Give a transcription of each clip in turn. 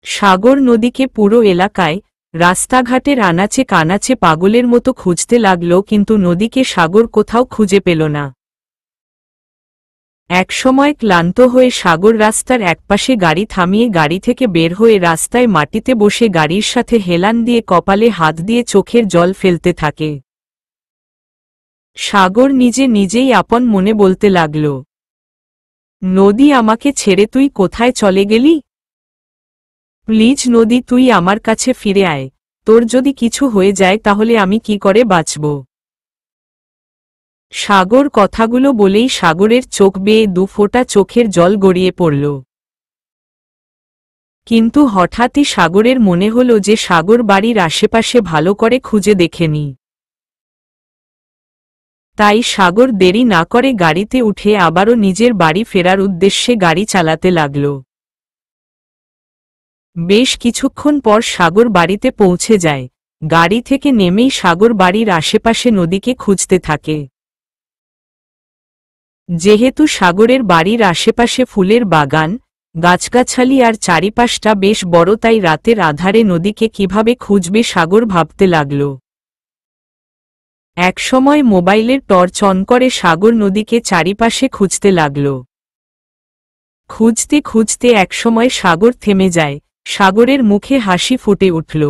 সাগর নদীকে পুরো এলাকায় রাস্তাঘাটের আনাচে কানাচে পাগলের মতো খুঁজতে লাগল, কিন্তু নদীকে সাগর কোথাও খুঁজে পেল না। একসময় ক্লান্ত হয়ে সাগর রাস্তার একপাশে গাড়ি থামিয়ে গাড়ি থেকে বের হয়ে রাস্তায় মাটিতে বসে গাড়ির সাথে হেলান দিয়ে কপালে হাত দিয়ে চোখের জল ফেলতে থাকে। সাগর নিজে নিজেই আপন মনে বলতে লাগল, নদী, আমাকে ছেড়ে তুই কোথায় চলে গেলি? প্লিজ নদী, তুই আমার কাছে ফিরে আয়। তোর যদি কিছু হয়ে যায় তাহলে আমি কি করে বাঁচব? সাগর কথাগুলো বলেই সাগরের চোখ বেয়ে দুফোঁটা চোখের জল গড়িয়ে পড়ল। কিন্তু হঠাৎই সাগরের মনে হল যে সাগর বাড়ির আশেপাশে ভালো করে খুঁজে দেখেনি। তাই সাগর দেরি না করে গাড়িতে উঠে আবারও নিজের বাড়ি ফেরার উদ্দেশ্যে গাড়ি চালাতে লাগল। বেশ কিছুক্ষণ পর সাগর বাড়িতে পৌঁছে যায়। গাড়ি থেকে নেমেই সাগর বাড়ির আশেপাশে নদীকে খুঁজতে থাকে। যেহেতু সাগরের বাড়ির আশেপাশে ফুলের বাগান, গাছগাছালি আর চারিপাশটা বেশ বড়, তাই রাতের আধারে নদীকে কিভাবে খুঁজবে সাগর ভাবতে লাগল। একসময় মোবাইলের টর্চ অন করে সাগর নদীকে চারিপাশে খুঁজতে লাগল। খুঁজতে খুঁজতে একসময় সাগর থেমে যায়। সাগরের মুখে হাসি ফুটে উঠল,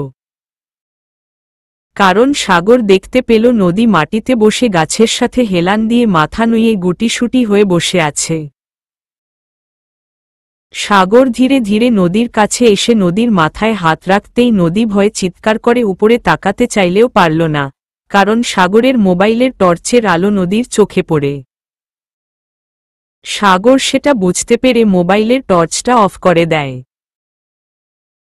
কারণ সাগর দেখতে পেল নদী মাটিতে বসে গাছের সাথে হেলান দিয়ে মাথা নুয়ে গুটিসুটি হয়ে বসে আছে। সাগর ধীরে ধীরে নদীর কাছে এসে নদীর মাথায় হাত রাখতেই নদী ভয়ে চিৎকার করে উপরে তাকাতে চাইলেও পারল না, কারণ সাগরের মোবাইলের টর্চের আলো নদীর চোখে পড়ে। সাগর সেটা বুঝতে পেরে মোবাইলের টর্চটা অফ করে দেয়।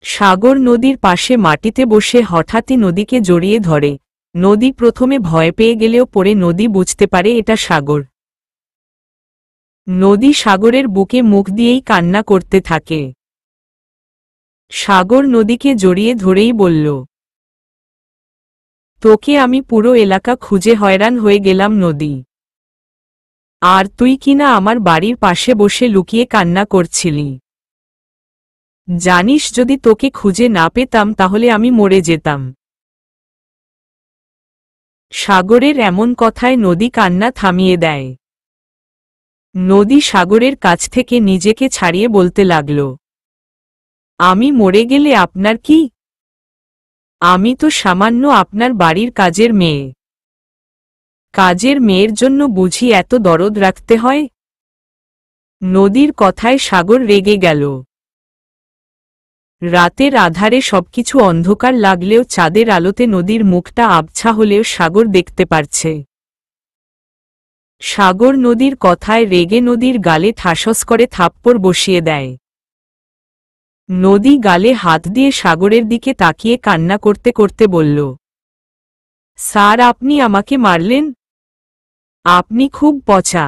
সাগর নদীর পাশে মাটিতে বসে হঠাৎই নদীকে জড়িয়ে ধরে। নদী প্রথমে ভয় পেয়ে গেলেও পরে নদী বুঝতে পারে এটা সাগর। নদী সাগরের বুকে মুখ দিয়েই কান্না করতে থাকে। সাগর নদীকে জড়িয়ে ধরেই বলল, তোকে আমি পুরো এলাকা খুঁজে হয়রান হয়ে গেলাম নদী। আর তুই কিনা আমার বাড়ির পাশে বসে লুকিয়ে কান্না করছিলি। জানিস, যদি তোকে খুঁজে না পেতাম তাহলে আমি মরে যেতাম। সাগরের এমন কথায় নদী কান্না থামিয়ে দেয়। নদী সাগরের কাছ থেকে নিজেকে ছাড়িয়ে বলতে লাগল, আমি মরে গেলে আপনার কি? আমি তো সামান্য আপনার বাড়ির কাজের মেয়ে। কাজের মেয়ের জন্য বুঝি এত দরদ রাখতে হয়? নদীর কথায় সাগর রেগে গেল। রাতের আধারে সবকিছু অন্ধকার লাগলেও চাঁদের আলোতে নদীর মুখটা আবছা হলেও সাগর দেখতে পারছে। সাগর নদীর কথায় রেগে নদীর গালে ঠাসস করে থাপ্পড় বসিয়ে দেয়। নদী গালে হাত দিয়ে সাগরের দিকে তাকিয়ে কান্না করতে করতে বলল, স্যার, আপনি আমাকে মারলেন? আপনি খুব পচা।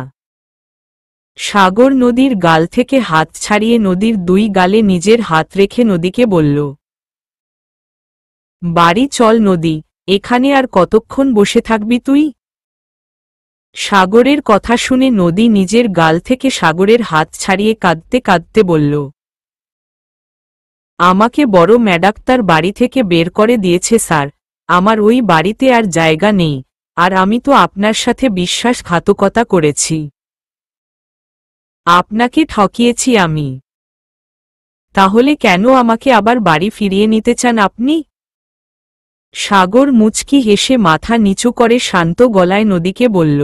সাগর নদীর গাল থেকে হাত ছাড়িয়ে নদীর দুই গালে নিজের হাত রেখে নদীকে বলল, বাড়ি চল নদী, এখানে আর কতক্ষণ বসে থাকবি তুই? সাগরের কথা শুনে নদী নিজের গাল থেকে সাগরের হাত ছাড়িয়ে কাঁদতে কাঁদতে বলল, আমাকে বড় ম্যাডাক্তার বাড়ি থেকে বের করে দিয়েছে স্যার। আমার ওই বাড়িতে আর জায়গা নেই, আর আমি তো আপনার সাথে বিশ্বাসঘাতকতা করেছি। আপনাকে ঠকিয়েছি আমি। তাহলে কেন আমাকে আবার বাড়ি ফিরিয়ে নিতে চান আপনি? সাগর মুচকি হেসে মাথা নিচু করে শান্ত গলায় নদীকে বলল,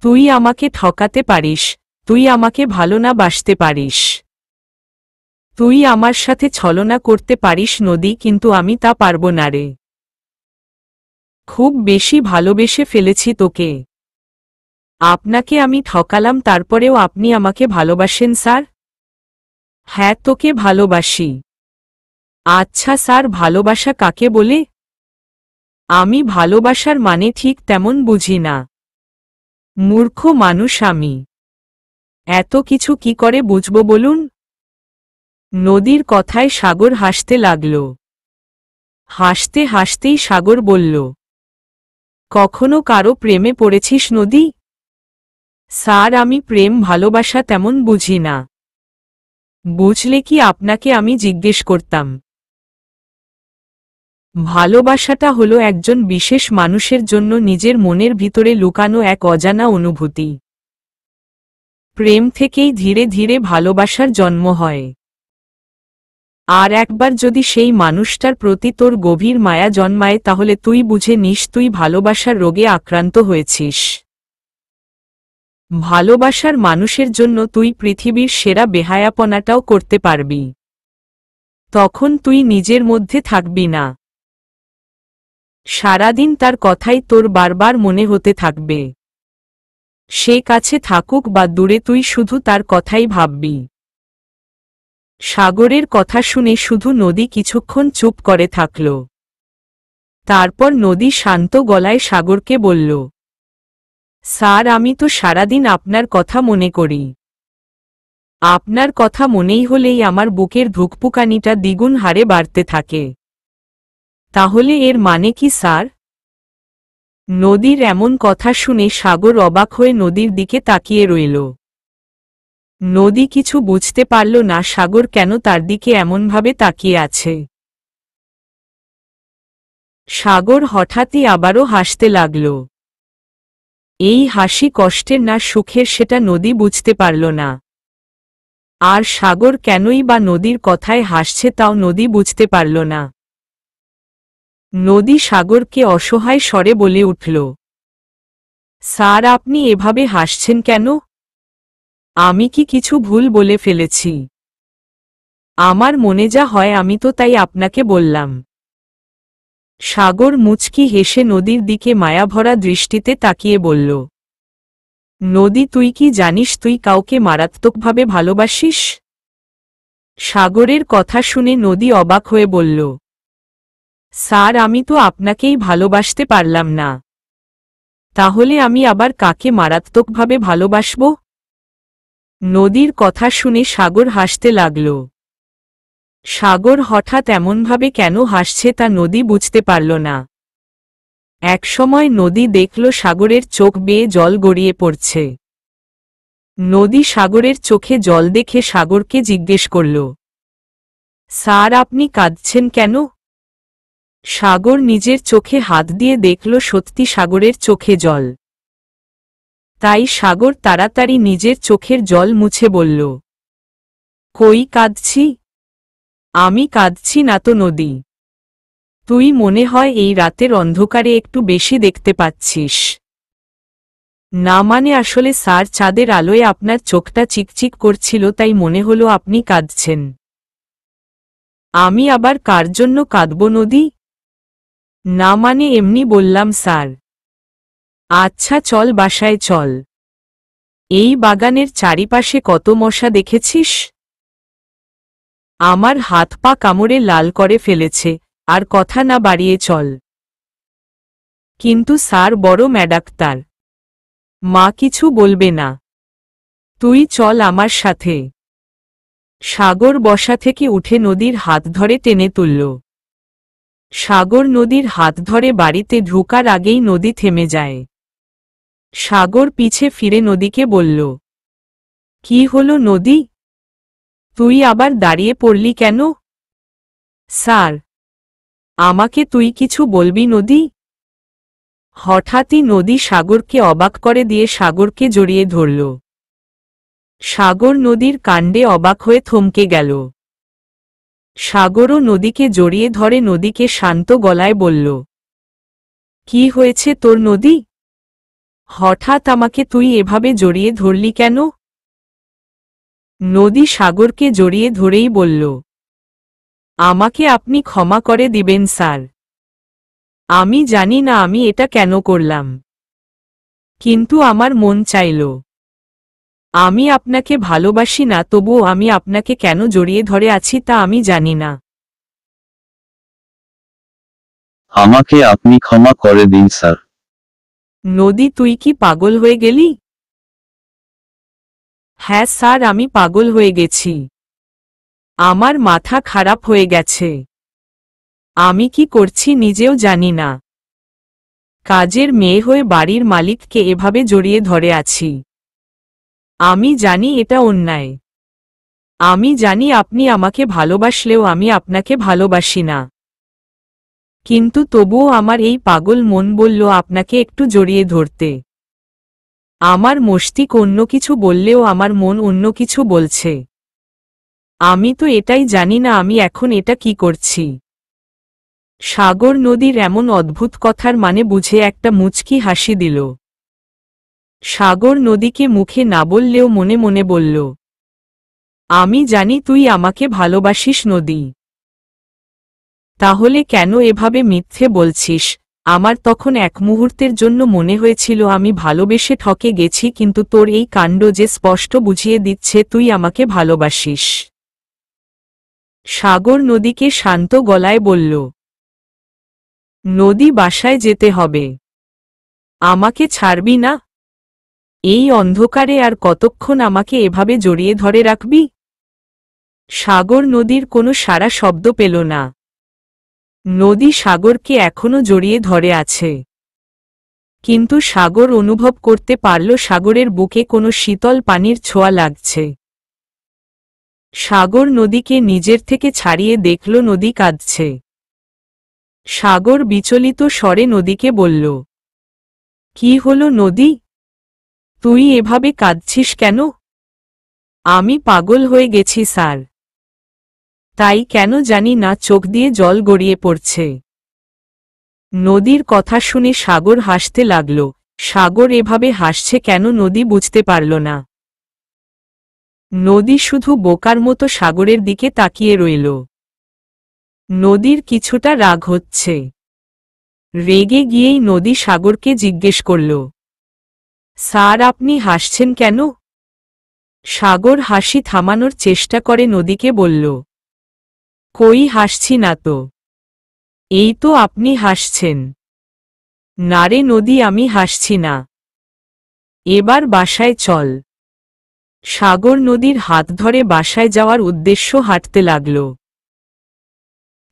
তুই আমাকে ঠকাতে পারিস, তুই আমাকে ভালো না বাসতে পারিস, তুই আমার সাথে ছলনা করতে পারিস নদী, কিন্তু আমি তা পারব না রে। খুব বেশি ভালোবেসে ফেলেছি তোকে। আপনাকে আমি ঠকালাম, তারপরেও আপনি আমাকে ভালোবাসেন স্যার? হ্যাঁ, তোকে ভালোবাসি। আচ্ছা স্যার, ভালোবাসা কাকে বলে? আমি ভালোবাসার মানে ঠিক তেমন বুঝি না। মূর্খ মানুষ আমি। এত কিছু কি করে বুঝব বলুন? নদীর কথায় সাগর হাসতে লাগল। হাসতে হাসতেই সাগর বলল, কখনো কারো প্রেমে পড়েছিস নদী? স্যার, আমি প্রেম ভালোবাসা তেমন বুঝি না। বুঝলে কি আপনাকে আমি জিজ্ঞেস করতাম। ভালোবাসাটা হলো একজন বিশেষ মানুষের জন্য নিজের মনের ভিতরে লুকানো এক অজানা অনুভূতি। প্রেম থেকেই ধীরে ধীরে ভালোবাসার জন্ম হয়। আর একবার যদি সেই মানুষটার প্রতি তোর গভীর মায়া জন্মায় তাহলে তুই বুঝে নিস তুই ভালোবাসার রোগে আক্রান্ত হয়েছিস। ভালোবাসার মানুষের জন্য তুই পৃথিবীর সেরা বেহায়াপনাটাও করতে পারবি। তখন তুই নিজের মধ্যে থাকবি না। সারাদিন তার কথাই তোর বারবার মনে হতে থাকবে। সে কাছে থাকুক বা দূরে তুই শুধু তার কথাই ভাববি। সাগরের কথা শুনে শুধু নদী কিছুক্ষণ চুপ করে থাকল। তারপর নদী শান্ত গলায় সাগরকে বলল, স্যার, আমি তো সারাদিন আপনার কথা মনে করি। আপনার কথা মনেই হলেই আমার বুকের ধুকপুকানিটা দ্বিগুণ হারে বাড়তে থাকে। তাহলে এর মানে কি স্যার? নদীর এমন কথা শুনে সাগর অবাক হয়ে নদীর দিকে তাকিয়ে রইল। নদী কিছু বুঝতে পারল না সাগর কেন তার দিকে এমনভাবে তাকিয়ে আছে। সাগর হঠাৎই আবারও হাসতে লাগল। এই হাসি কষ্টের না সুখের সেটা নদী বুঝতে পারল না। আর সাগর কেনই বা নদীর কথায় হাসছে তাও নদী বুঝতে পারল না। নদী সাগরকে অসহায় স্বরে বলে উঠল, স্যার, আপনি এভাবে হাসছেন কেন? আমি কি কিছু ভুল বলে ফেলেছি? আমার মনে যা হয় আমি তো তাই আপনাকে বললাম। সাগর মুচকি হেসে নদীর দিকে মায়াভরা দৃষ্টিতে তাকিয়ে বলল, নদী, তুই কি জানিস তুই কাউকে মারাত্মকভাবে ভালোবাসিস? সাগরের কথা শুনে নদী অবাক হয়ে বলল, স্যার, আমি তো আপনাকেই ভালোবাসতে পারলাম না। তাহলে আমি আবার কাকে মারাত্মকভাবে ভালোবাসব? নদীর কথা শুনে সাগর হাসতে লাগল। সাগর হঠাৎ এমনভাবে কেন হাসছে তা নদী বুঝতে পারল না। একসময় নদী দেখল সাগরের চোখ বেয়ে জল গড়িয়ে পড়ছে। নদী সাগরের চোখে জল দেখে সাগরকে জিজ্ঞেস করল, স্যার, আপনি কাঁদছেন কেন? সাগর নিজের চোখে হাত দিয়ে দেখল সত্যি সাগরের চোখে জল। তাই সাগর তাড়াতাড়ি নিজের চোখের জল মুছে বলল, কই কাঁদছি? আমি কাঁদছি না তো নদী। তুই মনে হয় এই রাতের অন্ধকারে একটু বেশি দেখতে পাচ্ছিস। না মানে আসলে স্যার, চাঁদের আলোয় আপনার চোখটা চিকচিক করছিল তাই মনে হলো আপনি কাঁদছেন। আমি আবার কার জন্য কাঁদব নদী? না মানে এমনি বললাম স্যার। আচ্ছা চল, বাসায় চল। এই বাগানের চারিপাশে কত মশা দেখেছিস? আমার হাত পা কামড়ে লাল করে ফেলেছে। আর কথা না বাড়িয়ে চল। কিন্তু স্যার, বড় ম্যাডাক্তার, মা কিছু বলবে না। তুই চল আমার সাথে। সাগর বসা থেকে উঠে নদীর হাত ধরে টেনে তুলল। সাগর নদীর হাত ধরে বাড়িতে ঢোকার আগেই নদী থেমে যায়। সাগর পিছে ফিরে নদীকে বলল, কি হলো নদী? তুই আবার দাঁড়িয়ে পড়লি কেন? স্যার, আমাকে তুই কিছু বলবি নদী? হঠাৎই নদী সাগরকে অবাক করে দিয়ে সাগরকে জড়িয়ে ধরল। সাগর নদীর কাণ্ডে অবাক হয়ে থমকে গেল। সাগরও নদীকে জড়িয়ে ধরে নদীকে শান্ত গলায় বলল, কি হয়েছে তোর নদী? হঠাৎ আমাকে তুই এভাবে জড়িয়ে ধরলি কেন? নদী সাগরকে জড়িয়ে ধরেই বলল, আমাকে আপনি ক্ষমা করে দিবেন স্যার। আমি জানি না আমি এটা কেন করলাম, কিন্তু আমার মন চাইল। আমি আপনাকে ভালোবাসি না, তবুও আমি আপনাকে কেন জড়িয়ে ধরে আছি তা আমি জানি না। আমাকে আপনি ক্ষমা করে দিন স্যার। নদী, তুই কি পাগল হয়ে গেলি? হ্যাঁ স্যার, আমি পাগল হয়ে গেছি। আমার মাথা খারাপ হয়ে গেছে। আমি কি করছি নিজেও জানি না। কাজের মেয়ে হয়ে বাড়ির মালিককে এভাবে জড়িয়ে ধরে আছি। আমি জানি এটা অন্যায়। আমি জানি আপনি আমাকে ভালোবাসলেও আমি আপনাকে ভালোবাসি না। কিন্তু তবুও আমার এই পাগল মন বলল আপনাকে একটু জড়িয়ে ধরতে। আমার মস্তিষ্ক অন্য কিছু বললেও আমার মন অন্য কিছু বলছে। আমি তো এটাই জানি না আমি এখন এটা কি করছি। সাগর নদীর এমন অদ্ভুত কথার মানে বুঝে একটা মুচকি হাসি দিল। সাগর নদীকে মুখে না বললেও মনে মনে বলল, আমি জানি তুই আমাকে ভালোবাসিস নদী। তাহলে কেন এভাবে মিথ্যে বলছিস? আমার তখন এক মুহূর্তের জন্য মনে হয়েছিল আমি ভালোবেসে ঠকে গেছি, কিন্তু তোর এই কাণ্ড যে স্পষ্ট বুঝিয়ে দিচ্ছে তুই আমাকে ভালোবাসিস। সাগর নদীকে শান্ত গলায় বলল, নদী বাসায় যেতে হবে। আমাকে ছাড়বি না? এই অন্ধকারে আর কতক্ষণ আমাকে এভাবে জড়িয়ে ধরে রাখবি? সাগর নদীর কোনো সাড়া শব্দ পেল না। নদী সাগরকে এখনো জড়িয়ে ধরে আছে, কিন্তু সাগর অনুভব করতে পারল সাগরের বুকে কোনো শীতল পানির ছোঁয়া লাগছে। সাগর নদীকে নিজের থেকে ছাড়িয়ে দেখল নদী কাঁদছে। সাগর বিচলিত স্বরে নদীকে বলল, কি হলো নদী? তুই এভাবে কাঁদছিস কেন? আমি পাগল হয়ে গেছি স্যার। তাই কেন জানি না চোখ দিয়ে জল গড়িয়ে পড়ছে। নদীর কথা শুনে সাগর হাসতে লাগল। সাগর এভাবে হাসছে কেন নদী বুঝতে পারল না। নদী শুধু বোকার মতো সাগরের দিকে তাকিয়ে রইল। নদীর কিছুটা রাগ হচ্ছে। রেগে গিয়েই নদী সাগরকে জিজ্ঞেস করল, স্যার আপনি হাসছেন কেন? সাগর হাসি থামানোর চেষ্টা করে নদীকে বলল, কই হাসছি না তো। এই তো আপনি হাসছেন। না রে নদী, আমি হাসছি না। এবার বাসায় চল। সাগর নদীর হাত ধরে বাসায় যাওয়ার উদ্দেশ্য হাঁটতে লাগল।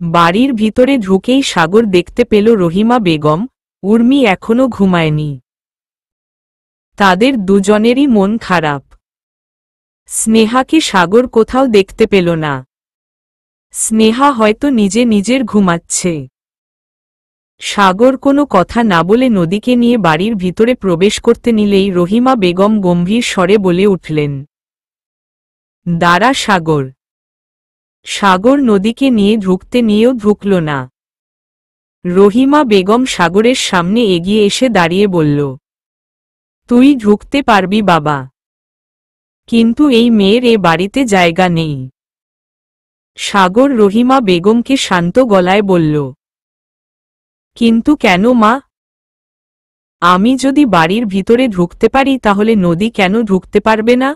বাড়ির ভিতরে ঢুকেই সাগর দেখতে পেল রহিমা বেগম, উর্মি এখনো ঘুমায়নি। তাদের দুজনেরই মন খারাপ। স্নেহাকে সাগর কোথাও দেখতে পেল না। স্নেহা হয়তো নিজে নিজের ঘুমাচ্ছে। সাগর কোনো কথা না বলে নদীকে নিয়ে বাড়ির ভিতরে প্রবেশ করতে নিলেই রহিমা বেগম গম্ভীর স্বরে বলে উঠলেন, দাঁড়া সাগর। সাগর নদীকে নিয়ে ঢুকতে নিয়েও ঢুকল না। রহিমা বেগম সাগরের সামনে এগিয়ে এসে দাঁড়িয়ে বলল, তুই ঢুকতে পারবি বাবা, কিন্তু এই মেয়ের এ বাড়িতে জায়গা নেই। সাগর রহিমা বেগমকে শান্ত গলায় বলল, কিন্তু কেন মা? আমি যদি বাড়ির ভিতরে ঢুকতে পারি তাহলে নদী কেন ঢুকতে পারবে না?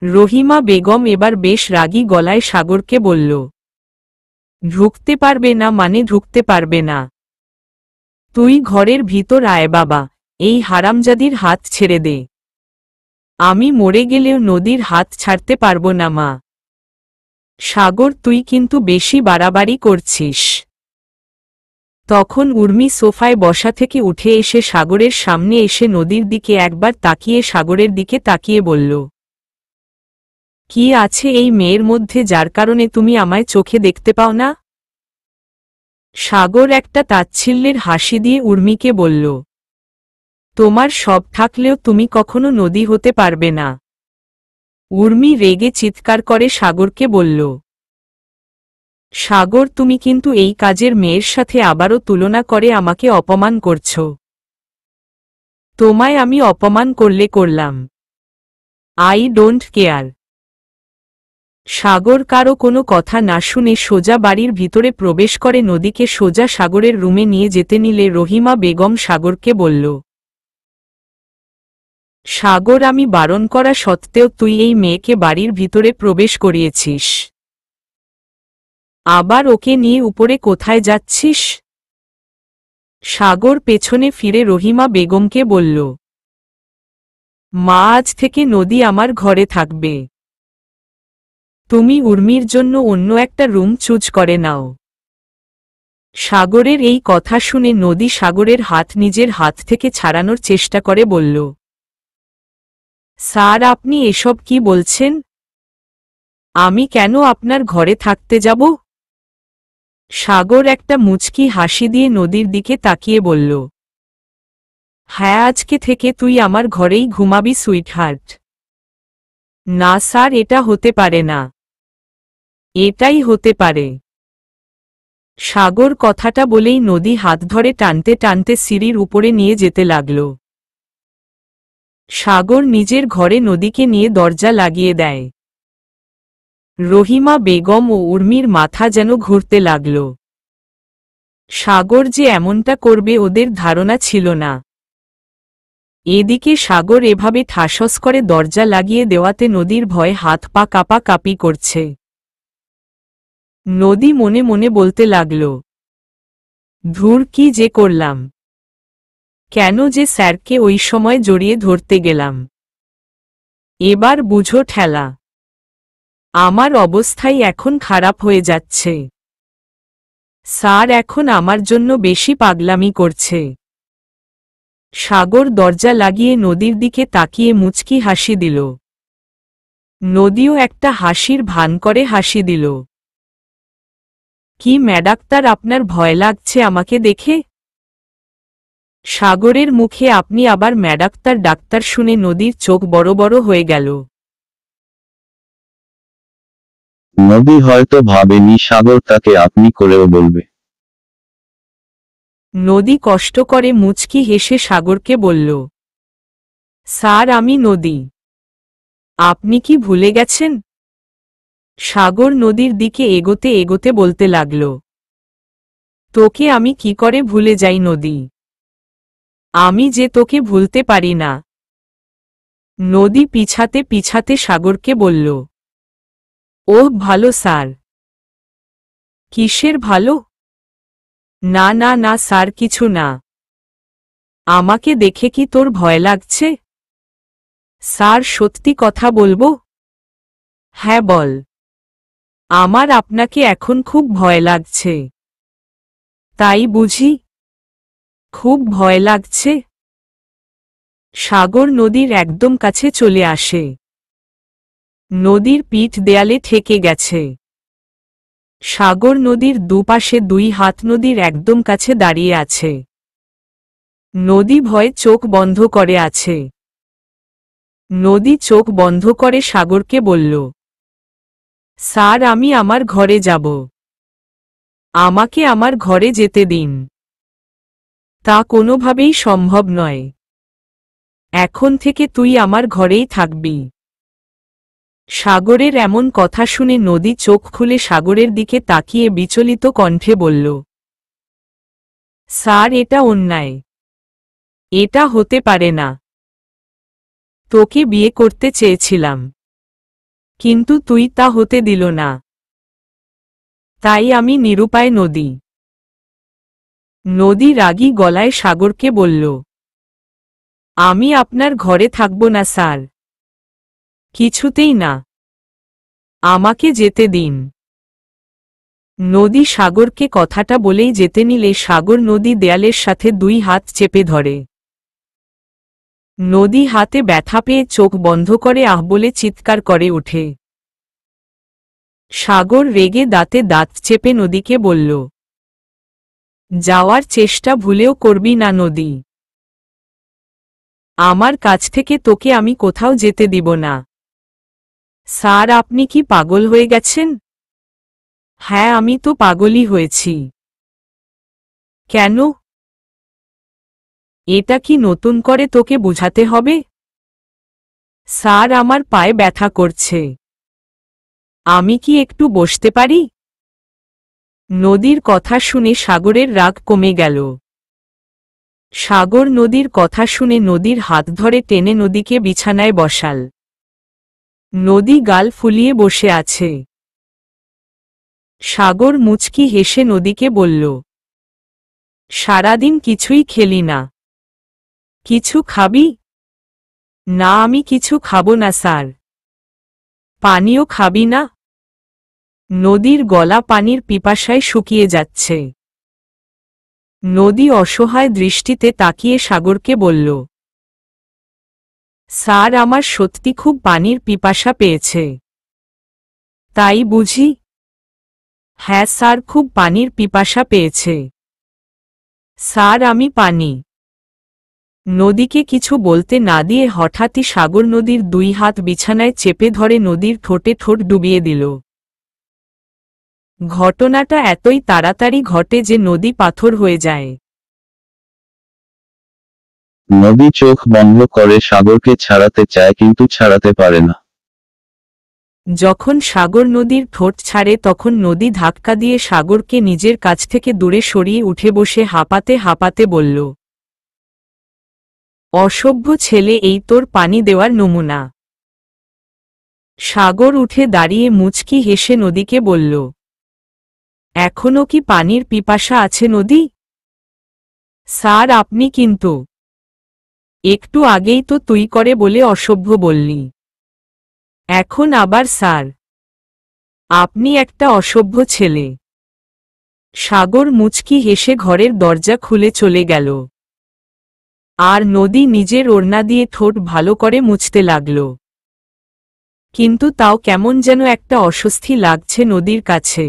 রহিমা বেগম এবার বেশ রাগী গলায় সাগরকে বলল, ঢুকতে পারবে না মানে ঢুকতে পারবে না। তুই ঘরের ভিতর আয় বাবা, এই হারামজাদির হাত ছেড়ে দে। আমি মরে গেলেও নদীর হাত ছাড়তে পারবো না মা। সাগর তুই কিন্তু বেশি বাড়াবাড়ি করছিস। তখন উর্মি সোফায় বসা থেকে উঠে এসে সাগরের সামনে এসে নদীর দিকে একবার তাকিয়ে সাগরের দিকে তাকিয়ে বলল, কি আছে এই মেয়ের মধ্যে যার কারণে তুমি আমায় চোখে দেখতে পাও না? সাগর একটা তাচ্ছিল্যের হাসি দিয়ে উর্মিকে বলল, তোমার সব থাকলেও তুমি কখনো নদী হতে পারবে না। উর্মি রেগে চিৎকার করে সাগরকে বলল, সাগর তুমি কিন্তু এই কাজের মেয়ের সাথে আবারও তুলনা করে আমাকে অপমান করছ। তোমায় আমি অপমান করলে করলাম, আই ডোন্ট কেয়ার। সাগর কারো কোনো কথা না শুনে সোজা বাড়ির ভিতরে প্রবেশ করে নদীকে সোজা সাগরের রুমে নিয়ে যেতে নিলে রহিমা বেগম সাগরকে বলল, সাগর আমি বারণ করা সত্ত্বেও তুই এই মেয়েকে বাড়ির ভিতরে প্রবেশ করিয়েছিস। আবার ওকে নিয়ে উপরে কোথায় যাচ্ছিস? সাগর পেছনে ফিরে রহিমা বেগমকে বলল, মা আজ থেকে নদী আমার ঘরে থাকবে। তুমি উর্মির জন্য অন্য একটা রুম চুজ করে নাও। সাগরের এই কথা শুনে নদী সাগরের হাত নিজের হাত থেকে ছাড়ানোর চেষ্টা করে বলল, স্যার আপনি এসব কি বলছেন? আমি কেন আপনার ঘরে থাকতে যাব? সাগর একটা মুচকি হাসি দিয়ে নদীর দিকে তাকিয়ে বলল, হ্যাঁ, আজকে থেকে তুই আমার ঘরেই ঘুমাবি সুইটহার্ট। না স্যার, এটা হতে পারে না। এটাই হতে পারে। সাগর কথাটা বলেই নদী হাত ধরে টানতে টানতে সিঁড়ির উপরে নিয়ে যেতে লাগল। সাগর নিজের ঘরে নদীকে নিয়ে দরজা লাগিয়ে দেয়। রহিমা বেগম ও উর্মির মাথা যেন ঘুরতে লাগল। সাগর যে এমনটা করবে ওদের ধারণা ছিল না। এদিকে সাগর এভাবে ঠাসস করে দরজা লাগিয়ে দেওয়াতে নদীর ভয়ে হাত পা কাঁপাকাঁপি করছে। নদী মনে মনে বলতে লাগল, ধুর, কি যে করলাম! কেন যে স্যারকে ওই সময় জড়িয়ে ধরতে গেলাম! এবার বুঝো ঠেলা। আমার অবস্থাই এখন খারাপ হয়ে যাচ্ছে। স্যার এখন আমার জন্য বেশি পাগলামি করছে। সাগর দরজা লাগিয়ে নদীর দিকে তাকিয়ে মুচকি হাসি দিল। নদীও একটা হাসির ভান করে হাসি দিল। কি ম্যাডাক্তার, আপনার ভয় লাগছে আমাকে দেখে? সাগরের মুখে আপনি আবার ম্যাডাক্তার ডাক্তার শুনে নদীর চোখ বড় বড় হয়ে গেল। নদী হয়তো ভাবেনি সাগর তাকে আপনি করেও বলবে। নদী কষ্ট করে মুচকি হেসে সাগরকে বলল, স্যার, আমি নদী। আপনি কি ভুলে গেছেন? সাগর নদীর দিকে এগোতে এগোতে বলতে লাগল, তোকে আমি কি করে ভুলে যাই নদী? আমি যে তোকে ভুলতে পারি না। নদী পিছাতে পিছাতে সাগরকে বলল, ওহ ভালো স্যার। কিসের ভালো? না না না স্যার, কিছু না। আমাকে দেখে কি তোর ভয় লাগছে? স্যার, সত্যি কথা বলবো? হ্যাঁ বল। আমার আপনাকে এখন খুব ভয় লাগছে। তাই বুঝি? খুব ভয় লাগছে? সাগর নদীর একদম কাছে চলে আসে। নদীর পিঠ দেয়ালে ঠেকে গেছে। সাগর নদীর দুপাশে দুই হাত নদীর একদম কাছে দাঁড়িয়ে আছে। নদী ভয়ে চোখ বন্ধ করে আছে। নদী চোখ বন্ধ করে সাগরকে বলল, স্যার, আমি আমার ঘরে যাব। আমাকে আমার ঘরে যেতে দিন। তা কোনোভাবেই সম্ভব নয়। এখন থেকে তুই আমার ঘরেই থাকবি। সাগরের এমন কথা শুনে নদী চোখ খুলে সাগরের দিকে তাকিয়ে বিচলিত কণ্ঠে বলল, স্যার, এটা অন্যায়। এটা হতে পারে না। তোকে বিয়ে করতে চেয়েছিলাম, কিন্তু তুই তা হতে দিল না। তাই আমি নিরুপায় নদী। নদী রাগী গলায় সাগরকে বলল, আমি আপনার ঘরে থাকব না স্যার। কিছুতেই না। আমাকে যেতে দিন। নদী সাগরকে কথাটা বলেই যেতে নিলে সাগর নদী দেয়ালের সাথে দুই হাত চেপে ধরে। নদী হাতে ব্যথা পেয়ে চোখ বন্ধ করে আহ বলে চিৎকার করে ওঠে। সাগর রেগে দাঁতে দাঁত চেপে নদীকে বলল, যাওয়ার চেষ্টা ভুলেও করবি না নদী। আমার কাছ থেকে তোকে আমি কোথাও যেতে দিব না। স্যার, আপনি কি পাগল হয়ে গেছেন? হ্যাঁ, আমি তো পাগলই হয়েছি। কেন? এটা কি নতুন করে তোকে বোঝাতে হবে? স্যার, আমার পায়ে ব্যথা করছে। আমি কি একটু বসতে পারি? নদীর কথা শুনে সাগরের রাগ কমে গেল। সাগর নদীর কথা শুনে নদীর হাত ধরে টেনে নদীকে বিছানায় বসাল। নদী গাল ফুলিয়ে বসে আছে। সাগর মুচকি হেসে নদীকে বলল, সারাদিন কিছুই খেলি না। কিছু খাবি? না, আমি কিছু খাবো না স্যার। পানিও খাবি না? নদীর গলা পানির পিপাসায় শুকিয়ে যাচ্ছে। নদী অসহায় দৃষ্টিতে তাকিয়ে সাগরকে বলল, স্যার, আমার সত্যি খুব পানির পিপাসা পেয়েছে। তাই বুঝি? হ্যাঁ স্যার, খুব পানির পিপাসা পেয়েছে। স্যার আমি পানি। নদীকে কিছু বলতে না দিয়ে হঠাৎই সাগর নদীর দুই হাত বিছানায় চেপে ধরে নদীর ঠোঁটে ঠোঁট ডুবিয়ে দিল। ঘটনাটা এতই তাড়াতাড়ি ঘটে যে নদী পাথর হয়ে যায়। নদী চোখ বন্ধ করে সাগরকে ছাড়াতে চায় কিন্তু ছাড়াতে পারে না। যখন সাগর নদীর ঠোঁট ছাড়ে তখন নদী ধাক্কা দিয়ে সাগরকে নিজের কাছ থেকে দূরে সরিয়ে উঠে বসে হাঁপাতে হাঁপাতে বলল, অসভ্য ছেলে, এই তোর পানি দেওয়ার নমুনা। সাগর উঠে দাঁড়িয়ে মুচকি হেসে নদীকে বলল, এখনো কি পানির পিপাসা আছে নদী? স্যার আপনি কিন্তু একটু আগেই তো তুই করে বলে অসভ্য বললি, এখন আবার স্যার? আপনি একটা অসভ্য ছেলে। সাগর মুচকি হেসে ঘরের দরজা খুলে চলে গেল। আর নদী নিজের ওড়না দিয়ে ঠোঁট ভালো করে মুছতে লাগল। কিন্তু তাও কেমন যেন একটা অস্বস্তি লাগছে নদীর কাছে।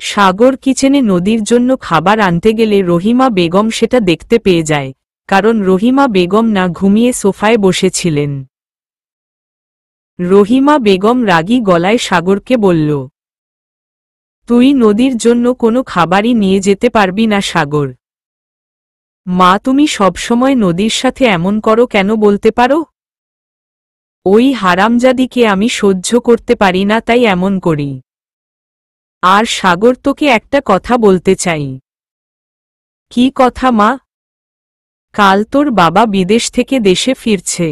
সাগর কিচেনে নদীর জন্য খাবার আনতে গেলে রহিমা বেগম সেটা দেখতে পেয়ে যায়, কারণ রহিমা বেগম না ঘুমিয়ে সোফায় বসেছিলেন। রহিমা বেগম রাগী গলায় সাগরকে বলল, তুই নদীর জন্য কোনো খাবারই নিয়ে যেতে পারবি না সাগর। মা, তুমি সবসময় নদীর সাথে এমন করো কেন বলতে পারো? ওই হারামজাদিকে আমি সহ্য করতে পারি না, তাই এমন করি। আর সাগর, তোকে একটা কথা বলতে চাই। কি কথা মা? কাল তোর বাবা বিদেশ থেকে দেশে ফিরছে।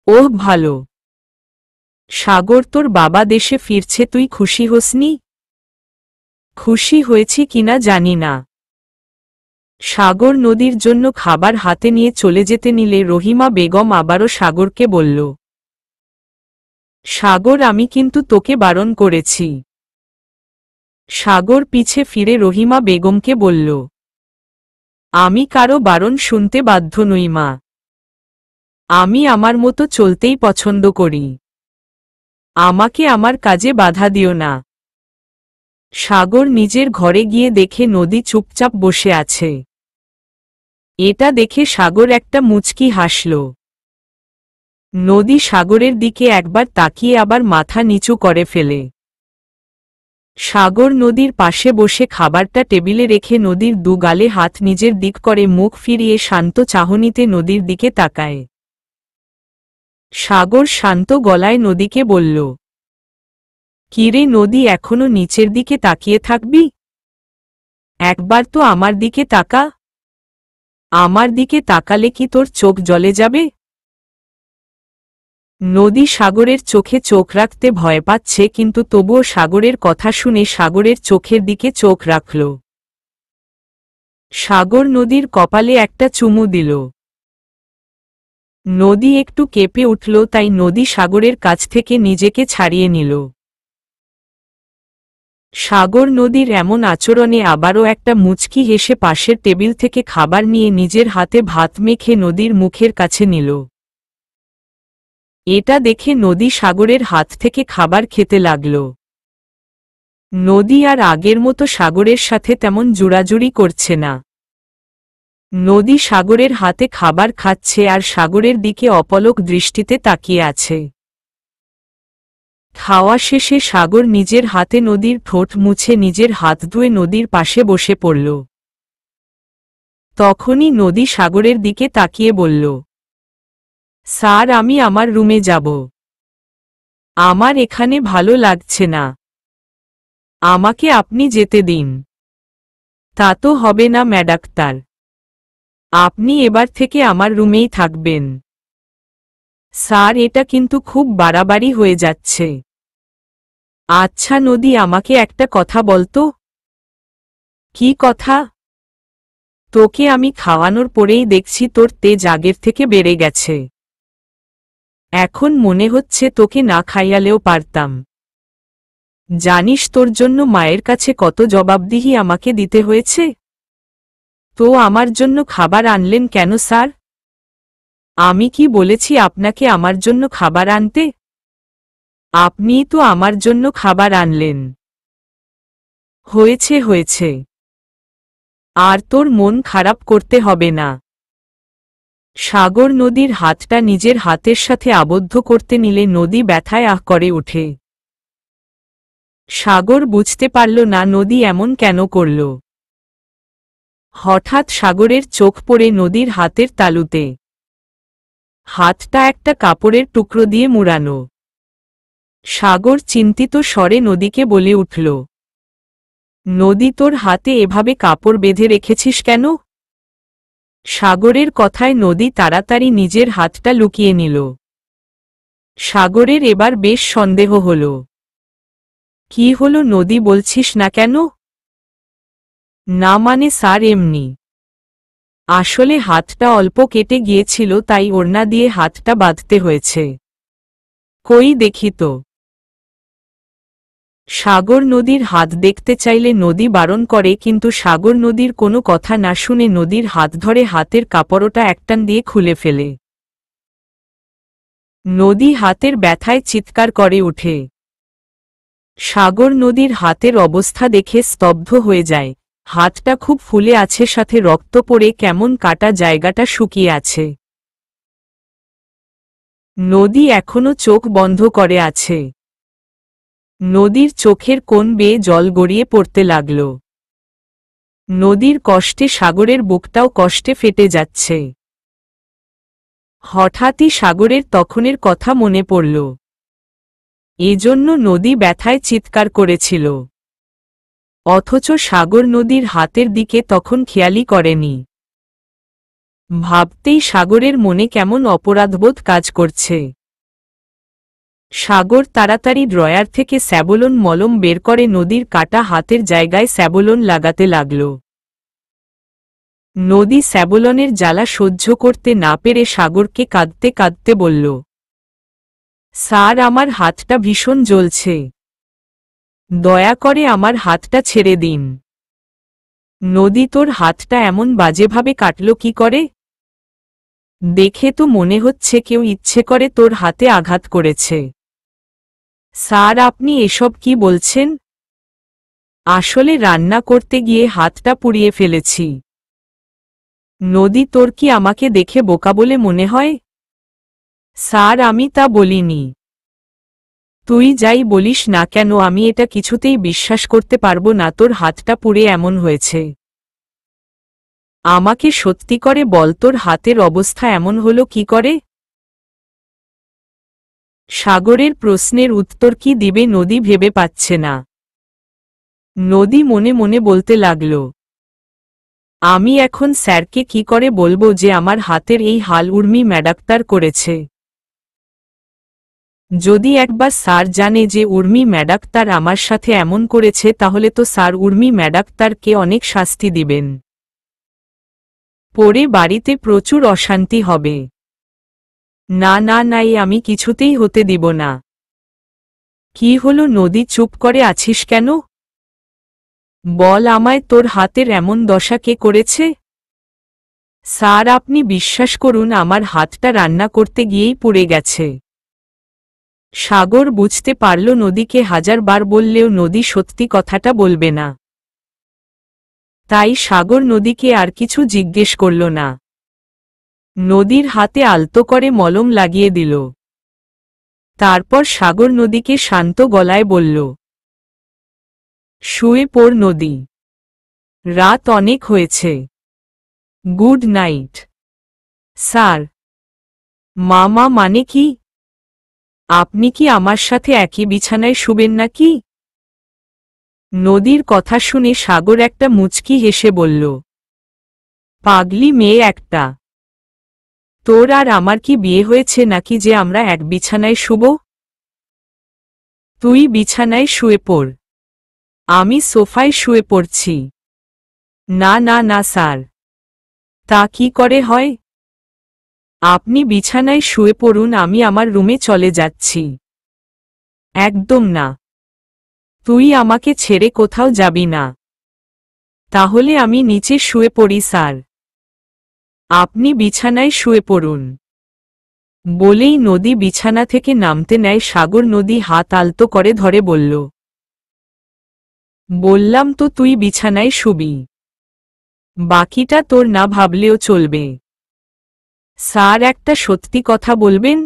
ওহ ভালো। সাগর, তোর বাবা দেশে ফিরছে, তুই খুশি হোসনি? খুশি হয়েছি কিনা জানি না। সাগর নদীর জন্য খাবার হাতে নিয়ে চলে যেতে নিলে রহিমা বেগম আবারও সাগরকে বলল, সাগর আমি কিন্তু তোকে বারণ করেছি। সাগর পিছে ফিরে রহিমা বেগমকে বলল, আমি কারো বারণ শুনতে বাধ্য নই মা। আমি আমার মতো চলতেই পছন্দ করি। আমাকে আমার কাজে বাধা দিও না। সাগর নিজের ঘরে গিয়ে দেখে নদী চুপচাপ বসে আছে। এটা দেখে সাগর একটা মুচকি হাসল। নদী সাগরের দিকে একবার তাকিয়ে আবার মাথা নিচু করে ফেলে। সাগর নদীর পাশে বসে খাবারটা টেবিলে রেখে নদীর দু গালে হাত নিজের দিক করে মুখ ফিরিয়ে শান্ত চাহনিতে নদীর দিকে তাকায়। সাগর শান্ত গলায় নদীকে বলল, কিরে নদী, এখনো নিচের দিকে তাকিয়ে থাকবি? একবার তো আমার দিকে তাকা। আমার দিকে তাকালে কি তোর চোখ জ্বলে যাবে? নদী সাগরের চোখে চোখ রাখতে ভয় পাচ্ছে, কিন্তু তবুও সাগরের কথা শুনে সাগরের চোখের দিকে চোখ রাখল। সাগর নদীর কপালে একটা চুমু দিল। নদী একটু কেঁপে উঠল, তাই নদী সাগরের কাছ থেকে নিজেকে ছাড়িয়ে নিল। সাগর নদীর এমন আচরণে আবারও একটা মুচকি হেসে পাশের টেবিল থেকে খাবার নিয়ে নিজের হাতে ভাত মেখে নদীর মুখের কাছে নিল। এটা দেখে নদী সাগরের হাত থেকে খাবার খেতে লাগল। নদী আর আগের মতো সাগরের সাথে তেমন জোড়াজুড়ি করছে না। নদী সাগরের হাতে খাবার খাচ্ছে আর সাগরের দিকে অপলক দৃষ্টিতে তাকিয়ে আছে। খাওয়া শেষে সাগর নিজের হাতে নদীর ঠোঁট মুছে নিজের হাত ধুয়ে নদীর পাশে বসে পড়ল। তখনই নদী সাগরের দিকে তাকিয়ে বলল, স্যার আমি আমার রুমে যাব। আমার এখানে ভালো লাগছে না। আমাকে আপনি যেতে দিন। তা তো হবে না ম্যাডাক্তার। আপনি এবার থেকে আমার রুমেই থাকবেন। স্যার এটা কিন্তু খুব বাড়াবাড়ি হয়ে যাচ্ছে। আচ্ছা নদী, আমাকে একটা কথা বলতো। কি কথা? তোকে আমি খাওয়ানোর পরেই দেখছি তোর তেজ আগের থেকে বেড়ে গেছে। এখন মনে হচ্ছে তোকে না খাইয়ালেও পারতাম। জানিস তোর জন্য মায়ের কাছে কত জবাবদিহি আমাকে দিতে হয়েছে? তো আমার জন্য খাবার আনলেন কেন স্যার? আমি কি বলেছি আপনাকে আমার জন্য খাবার আনতে? আপনিই তো আমার জন্য খাবার আনলেন। হয়েছে হয়েছে, আর তোর মন খারাপ করতে হবে না। সাগর নদীর হাতটা নিজের হাতের সাথে আবদ্ধ করতে নিলে নদী ব্যথায় আহ করে ওঠে। সাগর বুঝতে পারল না নদী এমন কেন করল। হঠাৎ সাগরের চোখ পড়ে নদীর হাতের তালুতে। হাতটা একটা কাপড়ের টুকরো দিয়ে মুড়ানো। সাগর চিন্তিত স্বরে নদীকে বলে উঠল, নদী, তোর হাতে এভাবে কাপড় বেঁধে রেখেছিস কেন? সাগরের কথায় নদী তাড়াতাড়ি নিজের হাতটা লুকিয়ে নিল। সাগরের এবার বেশ সন্দেহ হল। কি হলো নদী, বলছিস না কেন? না মানে স্যার, এমনি। আসলে হাতটা অল্প কেটে গিয়েছিল, তাই ওড়না দিয়ে হাতটা বাঁধতে হয়েছে। কই দেখি তো। সাগর নদীর হাত দেখতে চাইলে নদী বারণ করে, কিন্তু সাগর নদীর কোনো কথা না শুনে নদীর হাত ধরে হাতের কাপড়টা একটান দিয়ে খুলে ফেলে। নদী হাতের ব্যথায় চিৎকার করে ওঠে। সাগর নদীর হাতের অবস্থা দেখে স্তব্ধ হয়ে যায়। হাতটা খুব ফুলে আছে, সাথে রক্ত পড়ে কেমন কাটা জায়গাটা শুকিয়ে আছে। নদী এখনো চোখ বন্ধ করে আছে। নদীর চোখের কোণ বেয়ে জল গড়িয়ে পড়তে লাগল। নদীর কষ্টে সাগরের বুকটাও কষ্টে ফেটে যাচ্ছে। হঠাৎই সাগরের তখনের কথা মনে পড়ল। এজন্য নদী ব্যথায় চিৎকার করেছিল। অথচ সাগর নদীর হাতের দিকে তখন খেয়ালই করেনি। ভাবতেই সাগরের মনে কেমন অপরাধবোধ কাজ করছে। সাগর তাড়াতাড়ি ড্রয়ার থেকে স্যাবলন মলম বের করে নদীর কাটা হাতের জায়গায় স্যাবলন লাগাতে লাগল। নদী স্যাবলনের জ্বালা সহ্য করতে না পেরে সাগরকে কাঁদতে কাঁদতে বলল, স্যার, আমার হাতটা ভীষণ জ্বলছে। দয়া করে আমার হাতটা ছেড়ে দিন। নদী, তোর হাতটা এমন বাজেভাবে কাটল কি করে? দেখে তো মনে হচ্ছে কেউ ইচ্ছে করে তোর হাতে আঘাত করেছে। স্যার, আপনি এসব কি বলছেন? আসলে রান্না করতে গিয়ে হাতটা পুড়িয়ে ফেলেছি। নদী, তোর কি আমাকে দেখে বোকা বলে মনে হয়? স্যার, আমি তা বলিনি। তুই যাই বলিস না কেন, আমি এটা কিছুতেই বিশ্বাস করতে পারবো না তোর হাতটা পুড়ে এমন হয়েছে। আমাকে সত্যি করে বল, তোর হাতের অবস্থা এমন হলো কি করে? সাগরের প্রশ্নের উত্তর কি দিবে নদী ভেবে পাচ্ছে না। নদী মনে মনে বলতে লাগল, আমি এখন স্যারকে কি করে বলবো যে আমার হাতের এই হাল উর্মি ম্যাডাক্তার করেছে? যদি একবার স্যার জানে যে উর্মি ম্যাডাক্তার আমার সাথে এমন করেছে, তাহলে তো স্যার উর্মি ম্যাডাক্তারকে অনেক শাস্তি দিবেন। পরে বাড়িতে প্রচুর অশান্তি হবে। না না নাই, আমি কিছুতেই হতে দিব না। কি হলো নদী, চুপ করে আছিস কেন? বল আমায়, তোর হাতের এমন দশা কে করেছে? স্যার, আপনি বিশ্বাস করুন, আমার হাতটা রান্না করতে গিয়েই পুড়ে গেছে। সাগর বুঝতে পারল নদীকে হাজারবার বললেও নদী সত্যি কথাটা বলবে না। তাই সাগর নদীকে আর কিছু জিজ্ঞেস করল না। নদীর হাতে আলতো করে মলম লাগিয়ে দিল। তারপর সাগর নদীকে শান্ত গলায় বলল, শুয়ে পড় নদী, রাত অনেক হয়েছে। Good night. স্যার? মামা মানে কি? আপনি কি আমার সাথে একই বিছানায় শুবেন নাকি? নদীর কথা শুনে সাগর একটা মুচকি হেসে বলল, পাগলি মেয়ে একটা। তোর আর আমার কি বিয়ে হয়েছে নাকি যে আমরা এক বিছানায় শুব? তুই বিছানায় শুয়ে পড়, আমি সোফায় শুয়ে পড়ছি। না না না স্যার, তা কি করে হয়? আপনি বিছানায় শুয়ে পড়ুন, আমি আমার রুমে চলে যাচ্ছি। একদম না, তুই আমাকে ছেড়ে কোথাও যাবি না। তাহলে আমি নিচে শুয়ে পড়ি স্যার। আপনি বিছানায় শুয়ে পড়ুন। বলেই নদী বিছানা থেকে নামতে নেয়। সাগর নদী হাত আলতো করে ধরে বলল, বললাম তো তুই বিছানায় শুবি, বাকিটা তোর না ভাবলেও চলবে। স্যার একটা সত্যি কথা বলবেন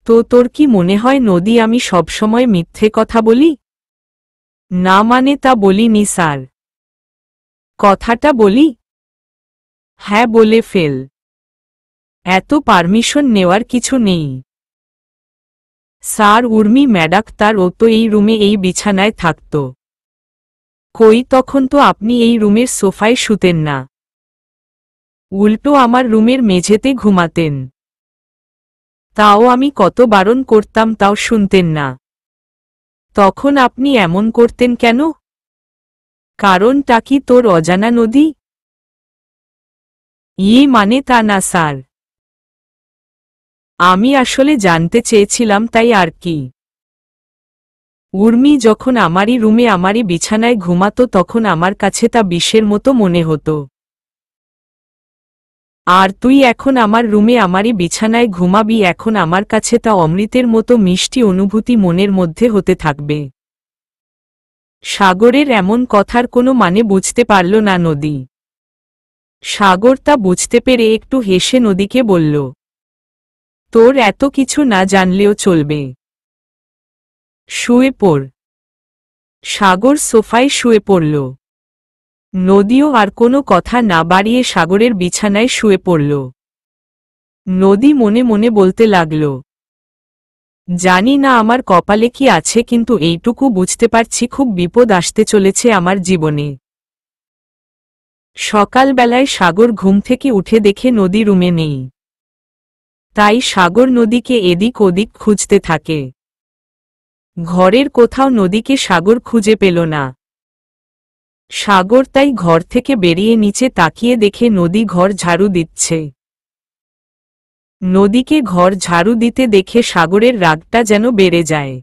তো? তোর কি মনে হয় নদী আমি সবসময় মিথ্যে কথা বলি? না মানে তা বলিনি স্যার। কথাটা বলি? হ্যাঁ বলে ফেল, এত পারমিশন নেওয়ার কিছু নেই। স্যার উর্মি ম্যাডাক্তার ও তো এই রুমে এই বিছানায় থাকত। কই, তখন তো আপনি এই রুমের সোফায় শুতেন না, উল্টো আমার রুমের মেঝেতে ঘুমাতেন। তাও আমি কত বারণ করতাম তাও শুনতেন না। তখন আপনি এমন করতেন কেন? কারণটা কি তোর অজানা নদী? মানে তা না স্যার, আমি আসলে জানতে চেয়েছিলাম তাই আর কি। উর্মি যখন আমারই রুমে আমারই বিছানায় ঘুমাতো তখন আমার কাছে তা বিষের মতো মনে হতো। আর তুই এখন আমার রুমে আমারই বিছানায় ঘুমাবি, এখন আমার কাছে তা অমৃতের মতো মিষ্টি অনুভূতি মনের মধ্যে হতে থাকবে। সাগরের এমন কথার কোনো মানে বুঝতে পারল না নদী। সাগর তা বুঝতে পেরে একটু হেসে নদীকে বলল, তোর এত কিছু না জানলেও চলবে, শুয়ে পড়। সাগর সোফায় শুয়ে পড়ল। নদীও আর কোনো কথা না বাড়িয়ে সাগরের বিছানায় শুয়ে পড়ল। নদী মনে মনে বলতে লাগল, জানি না আমার কপালে কি আছে, কিন্তু এইটুকু বুঝতে পারছি খুব বিপদ আসতে চলেছে আমার জীবনে। সকালবেলায় সাগর ঘুম থেকে উঠে দেখে নদী রুমে নেই। তাই সাগর নদীকে এদিক ওদিক খুঁজতে থাকে। ঘরের কোথাও নদীকে সাগর খুঁজে পেল না। সাগর তাই ঘর থেকে বেরিয়ে নিচে তাকিয়ে দেখে নদী ঘর ঝাড়ু দিচ্ছে। নদীকে ঘর ঝাড়ু দিতে দেখে সাগরের রাগটা যেন বেড়ে যায়।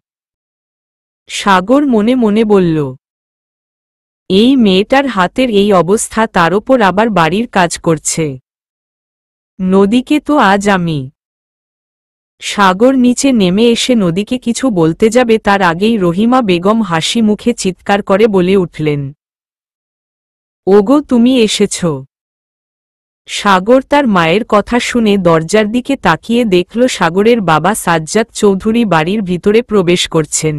সাগর মনে মনে বলল, এই মেয়েটার হাতের এই অবস্থা, তার ওপর আবার বাড়ির কাজ করছে। নদীকে তো আজ আমি। সাগর নিচে নেমে এসে নদীকে কিছু বলতে যাবে তার আগেই রহিমা বেগম হাসি মুখে চিৎকার করে বলে উঠলেন, ওগো তুমি এসেছ। সাগর তার মায়ের কথা শুনে দরজার দিকে তাকিয়ে দেখল সাগরের বাবা সাজ্জাদ চৌধুরী বাড়ির ভিতরে প্রবেশ করছেন।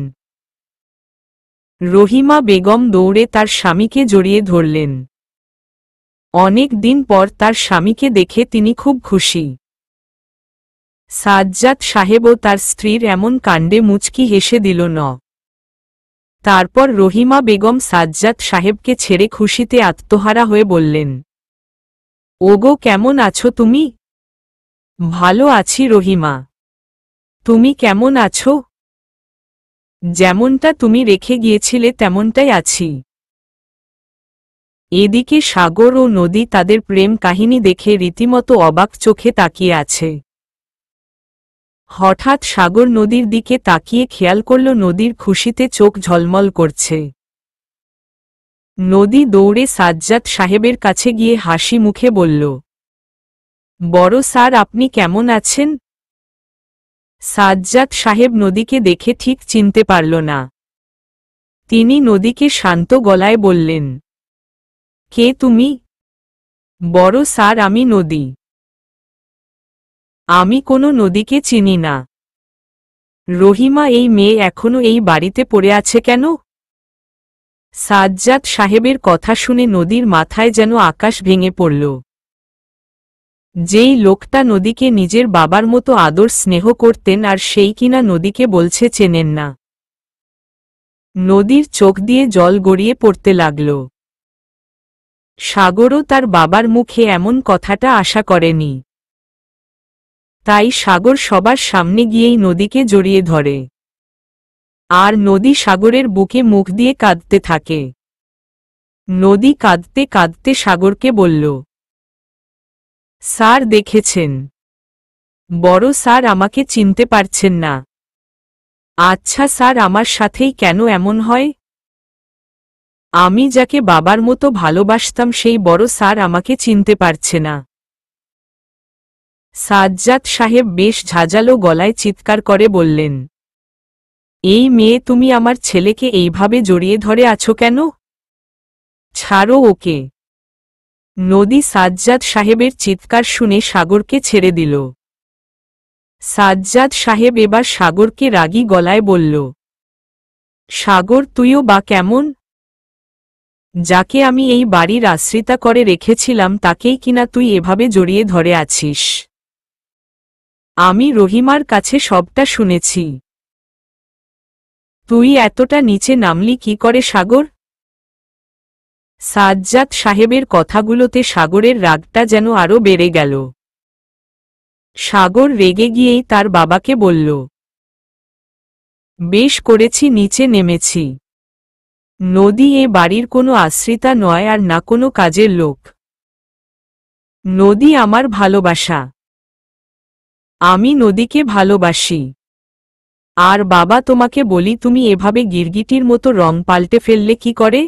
রহিমা বেগম দৌড়ে তার স্বামীকে জড়িয়ে ধরলেন। অনেক দিন পর তার স্বামীকে দেখে তিনি খুব খুশি। সাজ্জাদ সাহেব ও তার স্ত্রীর এমন কাণ্ডে মুচকি হেসে দিল ন। তারপর রহিমা বেগম সাজ্জাদ সাহেবকে ছেড়ে খুশিতে আত্মহারা হয়ে বললেন, ওগো কেমন আছো তুমি? ভালো আছি রহিমা, তুমি কেমন আছো? যেমনটা তুমি রেখে গিয়েছিলে তেমনটাই আছি। এদিকে সাগর ও নদী তাদের প্রেম কাহিনী দেখে রীতিমতো অবাক চোখে তাকিয়ে আছে। হঠাৎ সাগর নদীর দিকে তাকিয়ে খেয়াল করল নদীর খুশিতে চোখ ঝলমল করছে। নদী দৌড়ে সাজ্জাদ সাহেবের কাছে গিয়ে হাসি মুখে বলল, বড় স্যার আপনি কেমন আছেন? সাজ্জাদ সাহেব নদীকে দেখে ঠিক চিনতে পারল না। তিনি নদীকে শান্ত গলায় বললেন, কে তুমি? বড় স্যার আমি নদী। আমি কোনো নদীকে চিনি না। রহিমা এই মেয়ে এখনো এই বাড়িতে পড়ে আছে কেন? সাজ্জাদ সাহেবের কথা শুনে নদীর মাথায় যেন আকাশ ভেঙে পড়ল। যেই লোকটা নদীকে নিজের বাবার মতো আদর স্নেহ করতেন আর সেই কিনা নদীকে বলছে চেনেন না। নদীর চোখ দিয়ে জল গড়িয়ে পড়তে লাগল। সাগরও তার বাবার মুখে এমন কথাটা আশা করেনি। তাই সাগর সবার সামনে গিয়েই নদীকে জড়িয়ে ধরে। আর নদী সাগরের বুকে মুখ দিয়ে কাঁদতে থাকে। নদী কাঁদতে কাঁদতে সাগরকে বলল, স্যার দেখেছেন, বড় স্যার আমাকে চিনতে পারছেন না। আচ্ছা স্যার আমার সাথেই কেন এমন হয়? আমি যাকে বাবার মতো ভালোবাসতাম সেই বড় স্যার আমাকে চিনতে পারছে না। সাজ্জাদ সাহেব বেশ ঝাঁঝালো গলায় চিৎকার করে বললেন, এই মেয়ে, তুমি আমার ছেলেকে এইভাবে জড়িয়ে ধরে আছো কেন? ছাড়ো ওকে। নদী সাজ্জাদ সাহেবের চিৎকার শুনে সাগরকে ছেড়ে দিল। সাজ্জাদ সাহেব এবার সাগরকে রাগী গলায় বলল, সাগর, তুইও বা কেমন? যাকে আমি এই বাড়ির আশ্রিতা করে রেখেছিলাম তাকেই কিনা তুই এভাবে জড়িয়ে ধরে আছিস। আমি রহিমার কাছে সবটা শুনেছি। তুই এতটা নিচে নামলি কি করে সাগর? সাজ্জাদ সাহেবের কথাগুলোতে সাগরের রাগটা যেন আরো বেড়ে গেল। সাগর রেগে গিয়েই তার বাবাকে বলল, বেশ করেছি, নিচে নেমেছি। নদী এ বাড়ির কোনো আশ্রিতা নয় আর না কোনো কাজের লোক। নদী আমার ভালোবাসা। আমি নদীকে ভালোবাসি। আর বাবা, তোমাকে বলি, তুমি এভাবে গিরগিটির মতো রং পাল্টে ফেললে কি করে?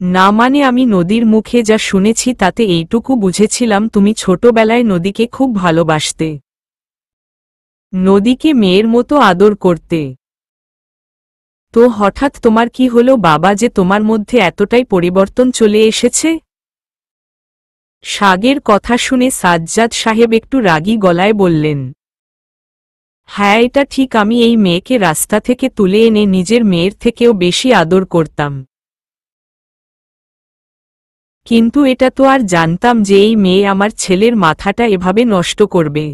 না মানে, আমি নদীর মুখে যা শুনেছি তাতে এইটুকু বুঝেছিলাম তুমি ছোটবেলায় নদীকে খুব ভালোবাসতে, নদীকে মেয়ের মতো আদর করতে। তো হঠাৎ তোমার কি হলো বাবা, যে তোমার মধ্যে এতটাই পরিবর্তন চলে এসেছে? সাগের কথা শুনে সাজ্জাদ সাহেব একটু রাগী গলায় বললেন, হ্যাঁ, এটা ঠিক, আমি এই মেয়েকে রাস্তা থেকে তুলে এনে নিজের মেয়ের থেকেও বেশি আদর করতাম। কিন্তু এটা তো আর জানতাম যে এই মেয়ে আমার ছেলের মাথাটা এভাবে নষ্ট করবে।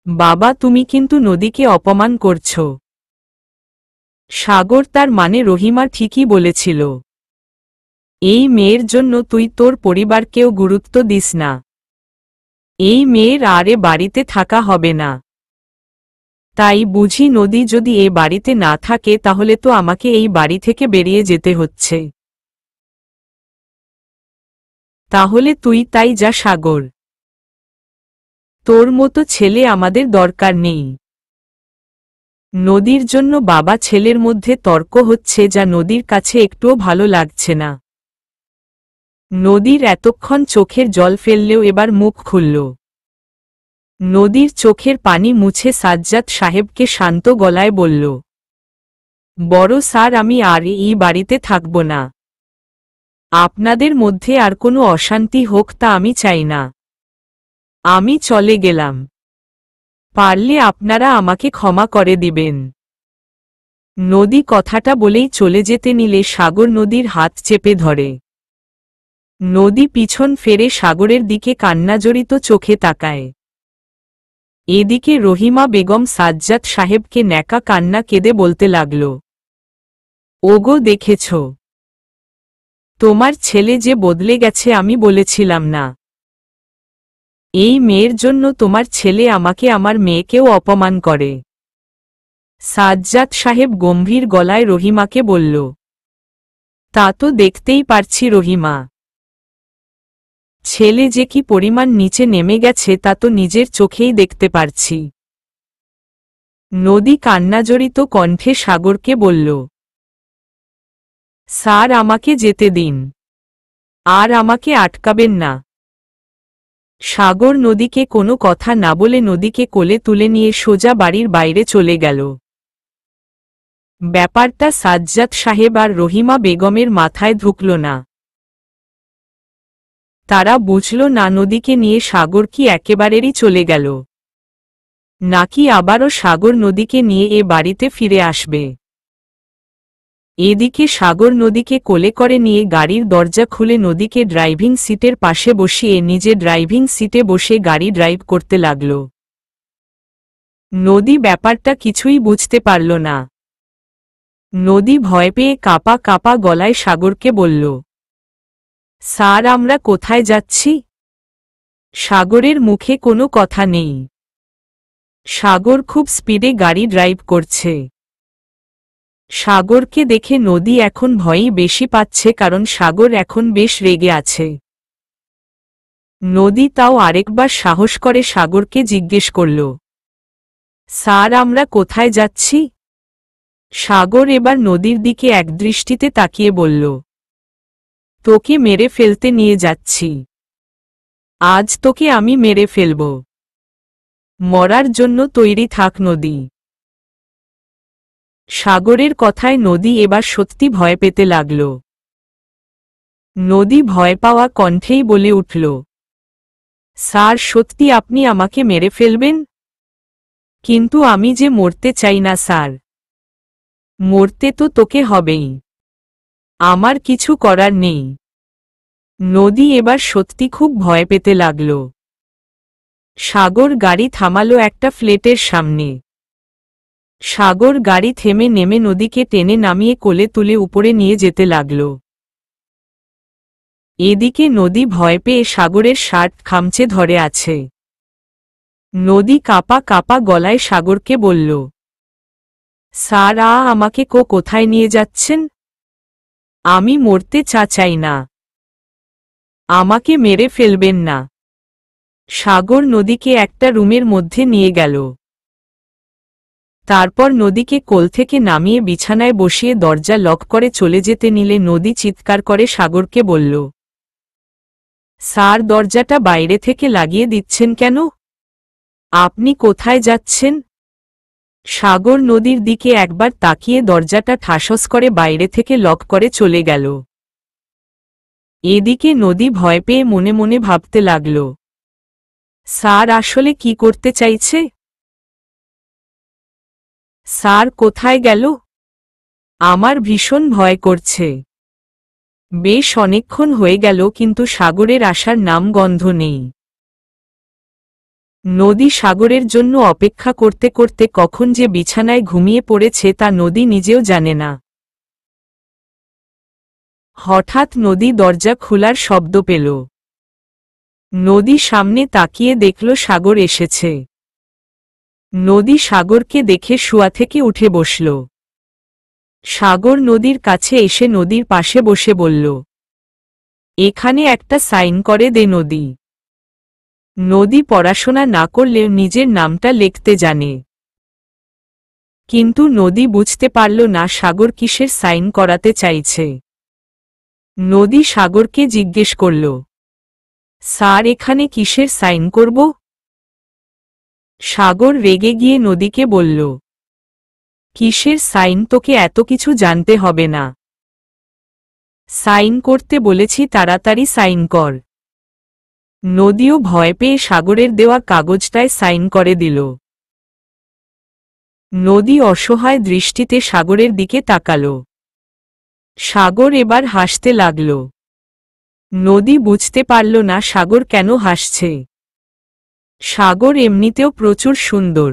বাবা, তুমি কিন্তু নদীকে অপমান করছ। সাগর, তার মানে রহিমা ঠিকই বলেছিল। এই মেয়ের জন্য তুই তোর পরিবারকেও গুরুত্ব দিস না। এই মেয়ের আর এ বাড়িতে থাকা হবে না। তাই বুঝি নদী যদি এ বাড়িতে না থাকে তাহলে তো আমাকে এই বাড়ি থেকে বেরিয়ে যেতে হচ্ছে। তাহলে তুই তাই যা সাগর। তোর মতো ছেলে আমাদের দরকার নেই। নদীর জন্য বাবা ছেলের মধ্যে তর্ক হচ্ছে, যা নদীর কাছে একটুও ভালো লাগছে না। নদীর এতক্ষণ চোখের জল ফেললেও এবার মুখ খুলল। নদীর চোখের পানি মুছে সাজ্জাদ সাহেবকে শান্ত গলায় বলল, বড় স্যার, আমি আর এই বাড়িতে থাকব না। আপনাদের মধ্যে আর কোনো অশান্তি হোক তা আমি চাই না। আমি চলে গেলাম। পারলে আপনারা আমাকে ক্ষমা করে দিবেন। নদী কথাটা বলেই চলে যেতে নিলে সাগর নদীর হাত চেপে ধরে। নদী পিছন ফেরে সাগরের দিকে কান্নাজড়িত চোখে তাকায়। এদিকে রহিমা বেগম সাজ্জাদ সাহেবকে ন্যাকা কান্না কেঁদে বলতে লাগল, ওগো, দেখেছ তোমার ছেলে যে বদলে গেছে, আমি বলেছিলাম না? এই মেয়ের জন্য তোমার ছেলে আমাকে, আমার মেয়েকেও অপমান করে। সাজ্জাদ সাহেব গম্ভীর গলায় রহিমাকে বলল, তা তো দেখতেই পারছি রহিমা। ছেলে যে কি পরিমাণ নিচে নেমে গেছে তা তো নিজের চোখেই দেখতে পারছি। নদী কান্নাজড়িত কণ্ঠে সাগরকে বলল, স্যার, আমাকে যেতে দিন। আর আমাকে আটকাবেন না। সাগর নদীকে কোনো কথা না বলে নদীকে কোলে তুলে নিয়ে সোজা বাড়ির বাইরে চলে গেল। ব্যাপারটা সাজ্জাদ সাহেব আর রহিমা বেগমের মাথায় ঢুকল না। তারা বুঝল না নদীকে নিয়ে সাগর কি একেবারেরই চলে গেল, নাকি আবারও সাগর নদীকে নিয়ে এ বাড়িতে ফিরে আসবে। এদিকে সাগর নদীকে কোলে করে নিয়ে গাড়ির দরজা খুলে নদীকে ড্রাইভিং সিটের পাশে বসিয়ে নিজে ড্রাইভিং সিটে বসে গাড়ি ড্রাইভ করতে লাগল। নদী ব্যাপারটা কিছুই বুঝতে পারল না। নদী ভয় পেয়ে কাঁপা কাঁপা গলায় সাগরকে বলল, স্যার, আমরা কোথায় যাচ্ছি? সাগরের মুখে কোনো কথা নেই। সাগর খুব স্পিডে গাড়ি ড্রাইভ করছে। সাগরকে দেখে নদী এখন ভয়ই বেশি পাচ্ছে, কারণ সাগর এখন বেশ রেগে আছে। নদী তাও আরেকবার সাহস করে সাগরকে জিজ্ঞেস করল, স্যার, আমরা কোথায় যাচ্ছি? সাগর এবার নদীর দিকে একদৃষ্টিতে তাকিয়ে বলল, তোকে মেরে ফেলতে নিয়ে যাচ্ছি। আজ তোকে আমি মেরে ফেলব। মরার জন্য তৈরি থাক নদী। সাগরের কথায় নদী এবার সত্যি ভয় পেতে লাগল। নদী ভয় পাওয়া কণ্ঠেই বলে উঠল, স্যার, সত্যি আপনি আমাকে মেরে ফেলবেন? কিন্তু আমি যে মরতে চাই না স্যার। মরতে তো তোকে হবেই। আমার কিছু করার নেই। নদী এবার সত্যি খুব ভয় পেতে লাগল। সাগর গাড়ি থামালো একটা ফ্ল্যাটের সামনে। সাগর গাড়ি থেমে নেমে নদীকে টেনে নামিয়ে কোলে তুলে উপরে নিয়ে যেতে লাগল। এদিকে নদী ভয় পেয়ে সাগরের শার্ট খামচে ধরে আছে। নদী কাঁপা কাঁপা গলায় সাগরকে বলল, স্যার, আমাকে কোথায় নিয়ে যাচ্ছেন? আমি মরতে চাই না। আমাকে মেরে ফেলবেন না। সাগর নদীকে একটা রুমের মধ্যে নিয়ে গেল। তারপর নদীকে কোল থেকে নামিয়ে বিছানায় বসিয়ে দরজা লক করে চলে যেতে নিলে নদী চিৎকার করে সাগরকে বলল, স্যার, দরজাটা বাইরে থেকে লাগিয়ে দিচ্ছেন কেন? আপনি কোথায় যাচ্ছেন? সাগর নদীর দিকে একবার তাকিয়ে দরজাটা ঠাসস করে বাইরে থেকে লক করে চলে গেল। এদিকে নদী ভয় পেয়ে মনে মনে ভাবতে লাগল, স্যার আসলে কি করতে চাইছে? স্যার কোথায় গেল? আমার ভীষণ ভয় করছে। বেশ অনেকক্ষণ হয়ে গেল কিন্তু সাগরের আসার নাম গন্ধ নেই। নদী সাগরের জন্য অপেক্ষা করতে করতে কখন যে বিছানায় ঘুমিয়ে পড়েছে তা নদী নিজেও জানে না। হঠাৎ নদী দরজা খোলার শব্দ পেল। নদী সামনে তাকিয়ে দেখল সাগর এসেছে। নদী সাগরকে দেখে শোয়া থেকে উঠে বসল। সাগর নদীর কাছে এসে নদীর পাশে বসে বলল, এখানে একটা সাইন করে দে নদী। নদী পড়াশোনা না করলেও নিজের নামটা লিখতে জানে। কিন্তু নদী বুঝতে পারল না সাগর কিসের সাইন করাতে চাইছে। নদী সাগরকে জিজ্ঞেস করল, স্যার, এখানে কিসের সাইন করব? সাগর রেগে গিয়ে নদীকে বলল, কিসের সাইন তোকে এত কিছু জানতে হবে না। সাইন করতে বলেছি, তাড়াতাড়ি সাইন কর। নদীও ভয় পেয়ে সাগরের দেওয়া কাগজটায় সাইন করে দিল। নদী অসহায় দৃষ্টিতে সাগরের দিকে তাকাল। সাগর এবার হাসতে লাগল। নদী বুঝতে পারল না সাগর কেন হাসছে। সাগর এমনিতেও প্রচুর সুন্দর।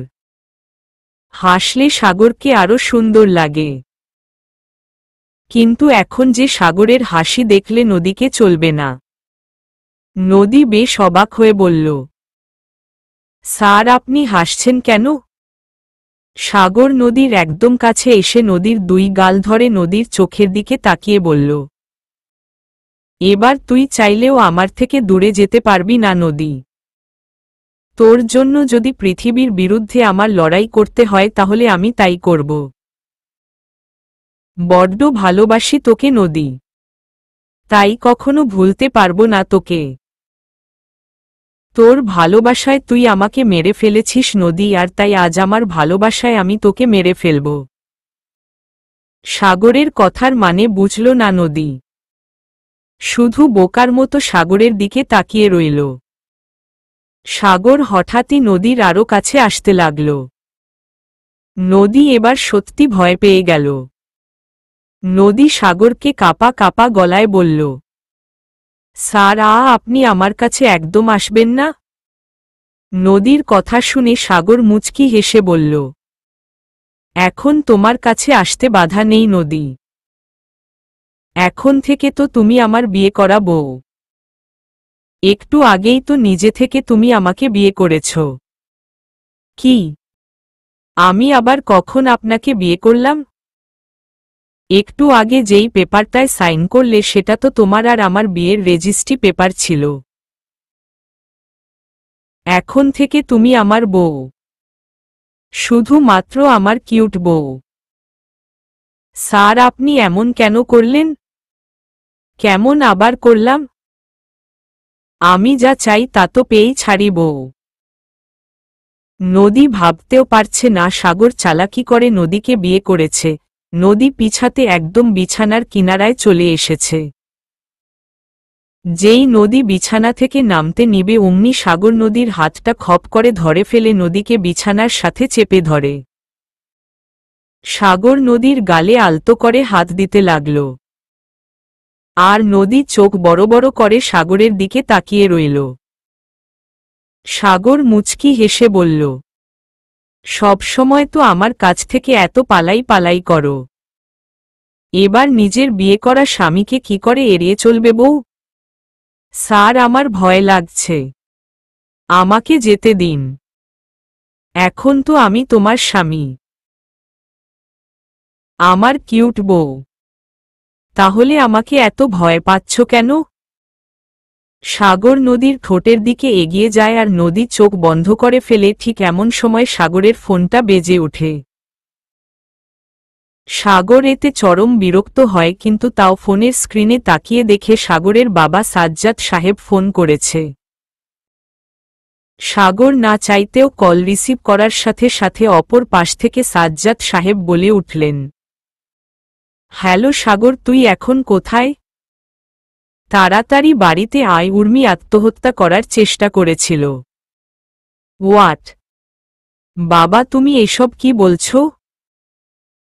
হাসলে সাগরকে আরো সুন্দর লাগে। কিন্তু এখন যে সাগরের হাসি দেখলে নদীকে চলবে না। নদী বেশ অবাক হয়ে বলল, স্যার, আপনি হাসছেন কেন? সাগর নদীর একদম কাছে এসে নদীর দুই গাল ধরে নদীর চোখের দিকে তাকিয়ে বলল, এবার তুই চাইলেও আমার থেকে দূরে যেতে পারবি না নদী। তোর জন্য যদি পৃথিবীর বিরুদ্ধে আমার লড়াই করতে হয় তাহলে আমি তাই করব। বড্ড ভালোবাসি তোকে নদী। তাই কখনো ভুলতে পারবো না তোকে। তোর ভালোবাসায় তুই আমাকে মেরে ফেলেছিস নদী, আর তাই আজ আমার ভালোবাসায় আমি তোকে মেরে ফেলব। সাগরের কথার মানে বুঝল না নদী। শুধু বোকার মতো সাগরের দিকে তাকিয়ে রইল। সাগর হঠাৎই নদীর আরো কাছে আসতে লাগল। নদী এবার সত্যি ভয় পেয়ে গেল। নদী সাগরকে কাঁপা কাঁপা গলায় বলল, স্যার, আপনি আমার কাছে একদম আসবেন না। নদীর কথা শুনে সাগর মুচকি হেসে বলল, এখন তোমার কাছে আসতে বাধা নেই নদী। এখন থেকে তো তুমি আমার বিয়ে করা বউ। একটু আগেই তো নিজে থেকে তুমি আমাকে বিয়ে করেছ। কি? আমি আবার কখন আপনাকে বিয়ে করলাম? একটু আগে যেই পেপারটায় সাইন করলে সেটা তো তোমার আর আমার বিয়ের রেজিস্ট্রি পেপার ছিল। এখন থেকে তুমি আমার বউ। শুধুমাত্র আমার কিউট বউ। স্যার, আপনি এমন কেন করলেন? কেমন আবার করলাম? আমি যা চাই তা তো পেয়েই ছাড়িব। নদী ভাবতেও পারছে না সাগর চালাকি করে নদীকে বিয়ে করেছে। নদী পিছাতে একদম বিছানার কিনারায় চলে এসেছে। যেই নদী বিছানা থেকে নামতে নিবে অমনি সাগর নদীর হাতটা খপ করে ধরে ফেলে নদীকে বিছানার সাথে চেপে ধরে। সাগর নদীর গালে আলতো করে হাত দিতে লাগল। আর নদী চোখ বড় বড় করে সাগরের দিকে তাকিয়ে রইল। সাগর মুচকি হেসে বলল, সবসময় তো আমার কাছ থেকে এত পালাই পালাই করো, এবার নিজের বিয়ে করা স্বামীকে কি করে এড়িয়ে চলবে বউ? স্যার, আমার ভয় লাগছে, আমাকে যেতে দিন, এখন তো আমি তোমার স্বামী, আমার কিউট বউ, তাহলে আমাকে এত ভয় পাচ্ছ কেন? সাগর নদীর ঠোঁটের দিকে এগিয়ে যায় আর নদী চোখ বন্ধ করে ফেলে। ঠিক এমন সময় সাগরের ফোনটা বেজে ওঠে। সাগর এতে চরম বিরক্ত হয়, কিন্তু তাও ফোনের স্ক্রিনে তাকিয়ে দেখে সাগরের বাবা সাজ্জাদ সাহেব ফোন করেছে। সাগর না চাইতেও কল রিসিভ করার সাথে সাথে অপর পাশ থেকে সাজ্জাদ সাহেব বলে উঠলেন, হ্যালো সাগর, তুই এখন কোথায়? তাড়াতাড়ি বাড়িতে আয়, উর্মি আত্মহত্যা করার চেষ্টা করেছিল। হোয়াট? বাবা, তুমি এসব কি বলছো?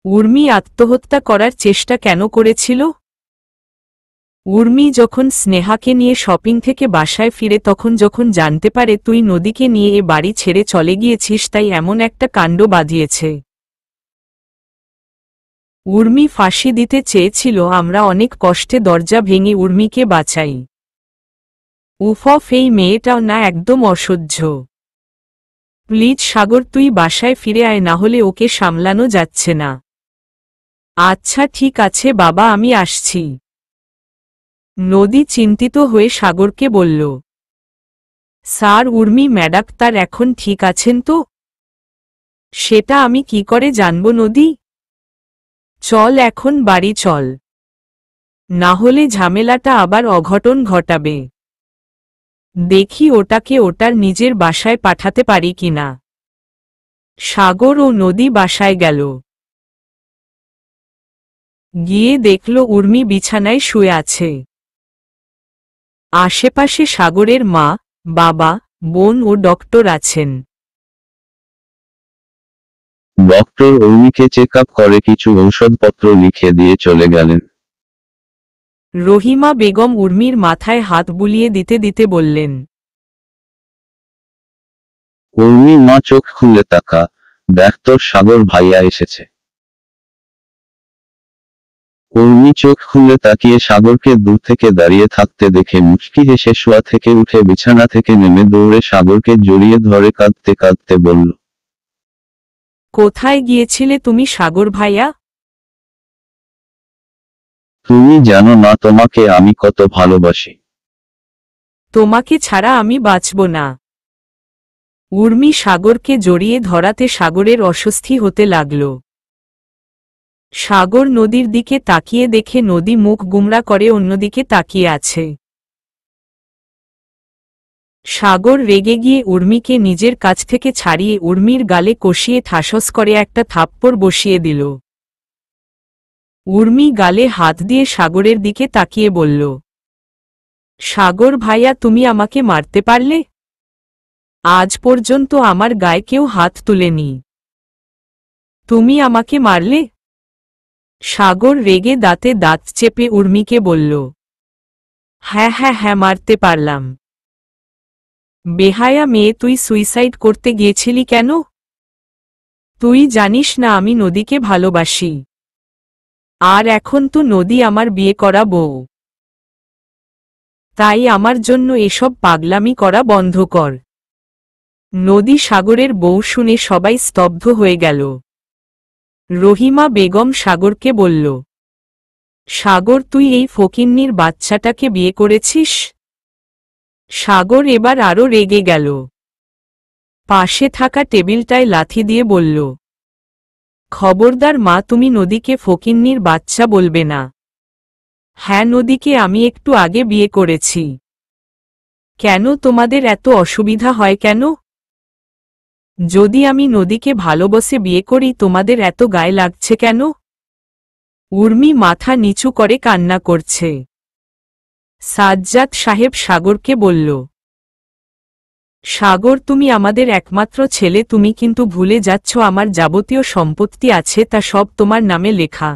উর্মি আত্মহত্যা করার চেষ্টা কেন করেছিল? উর্মি যখন স্নেহাকে নিয়ে শপিং থেকে বাসায় ফিরে তখন যখন জানতে পারে তুই নদীকে নিয়ে এ বাড়ি ছেড়ে চলে গিয়েছিস, তাই এমন একটা কাণ্ড বাঁধিয়েছে। উর্মি ফাঁসি দিতে চেয়েছিল, আমরা অনেক কষ্টে দরজা ভেঙে উর্মিকে বাঁচাই। উফ, এই মেয়েটাও না একদম অসহ্য। প্লিজ সাগর, তুই বাসায় ফিরে আয়, না হলে ওকে সামলানো যাচ্ছে না। আচ্ছা ঠিক আছে বাবা, আমি আসছি। নদী চিন্তিত হয়ে সাগরকে বলল, স্যার, উর্মি ম্যাডাক্তার এখন ঠিক আছেন তো? সেটা আমি কি করে জানব নদী? চল এখন বাড়ি চল, না হলে ঝামেলাটা আবার অঘটন ঘটাবে। দেখি ওটাকে ওটার নিজের বাসায় পাঠাতে পারি কিনা। সাগর ও নদী বাসায় গেল। গিয়ে দেখল উর্মি বিছানায় শুয়ে আছে। আশেপাশে সাগরের মা, বাবা, বোন ও ডক্টর আছেন। ডক্টর উর্মিকে চেক আপ করে কিছু ঔষধপত্র লিখে দিয়ে চলে গেলেন। রহিমা বেগম উর্মির মাথায় হাত বুলিয়ে দিতে দিতে বললেন, উর্মি মা, চোখ খুলে তাকা, দেখ তোর সাগর ভাইয়া এসেছে। উর্মি চোখ খুলে তাকিয়ে সাগরকে দূর থেকে দাঁড়িয়ে থাকতে দেখে মুচকি হেসে শোয়া থেকে উঠে বিছানা থেকে নেমে দৌড়ে সাগরকে জড়িয়ে ধরে কাঁদতে কাঁদতে বলল, কোথায় গিয়েছিলে তুমি সাগর ভাইয়া? তুমি জানো না তোমাকে আমি কত ভালোবাসি। তোমাকে ছাড়া আমি বাঁচব না। উর্মি সাগরকে জড়িয়ে ধরাতে সাগরের অস্বস্তি হতে লাগল। সাগর নদীর দিকে তাকিয়ে দেখে নদী মুখ গুমরা করে অন্যদিকে তাকিয়ে আছে। সাগর রেগে গিয়ে উর্মিকে নিজের কাছ থেকে ছাড়িয়ে উর্মির গালে কষিয়ে ঠাসস করে একটা থাপ্পড় বসিয়ে দিল। উর্মি গালে হাত দিয়ে সাগরের দিকে তাকিয়ে বলল, সাগর ভাইয়া, তুমি আমাকে মারতে পারলে? আজ পর্যন্ত আমার গায়ে কেউ হাত তুলেনি, তুমি আমাকে মারলে? সাগর রেগে দাঁতে দাঁত চেপে উর্মিকে বলল, হ্যাঁ হ্যাঁ হ্যাঁ, মারতে পারলাম। বেহায়া মেয়ে, তুই সুইসাইড করতে গিয়েছিলি কেন? তুই জানিস না আমি নদীকে ভালোবাসি, আর এখন তো নদী আমার বিয়ে করা বউ। তাই আমার জন্য এসব পাগলামি করা বন্ধ কর। নদী সাগরের বউ শুনে সবাই স্তব্ধ হয়ে গেল। রহিমা বেগম সাগরকে বলল, সাগর, তুই এই ফকিন্নির বাচ্চাটাকে বিয়ে করেছিস? সাগর এবার আরো রেগে গেল। পাশে থাকা টেবিলটায় লাথি দিয়ে বলল, খবরদার মা, তুমি নদীকে ফকিন্নির বাচ্চা বলবে না। হ্যাঁ, নদীকে আমি একটু আগে বিয়ে করেছি। কেন তোমাদের এত অসুবিধা হয় কেন? যদি আমি নদীকে ভালোবেসে বিয়ে করি তোমাদের এত গায়ে লাগছে কেন? উর্মি মাথা নিচু করে কান্না করছে। সাজ্জাদ সাহেব সাগরকে বলল, সাগর তুমি আমাদের একমাত্র ছেলে, তুমি কিন্তু ভুলে যাচ্ছ আমার যাবতীয় সম্পত্তি আছে তা সব তোমার নামে লেখা।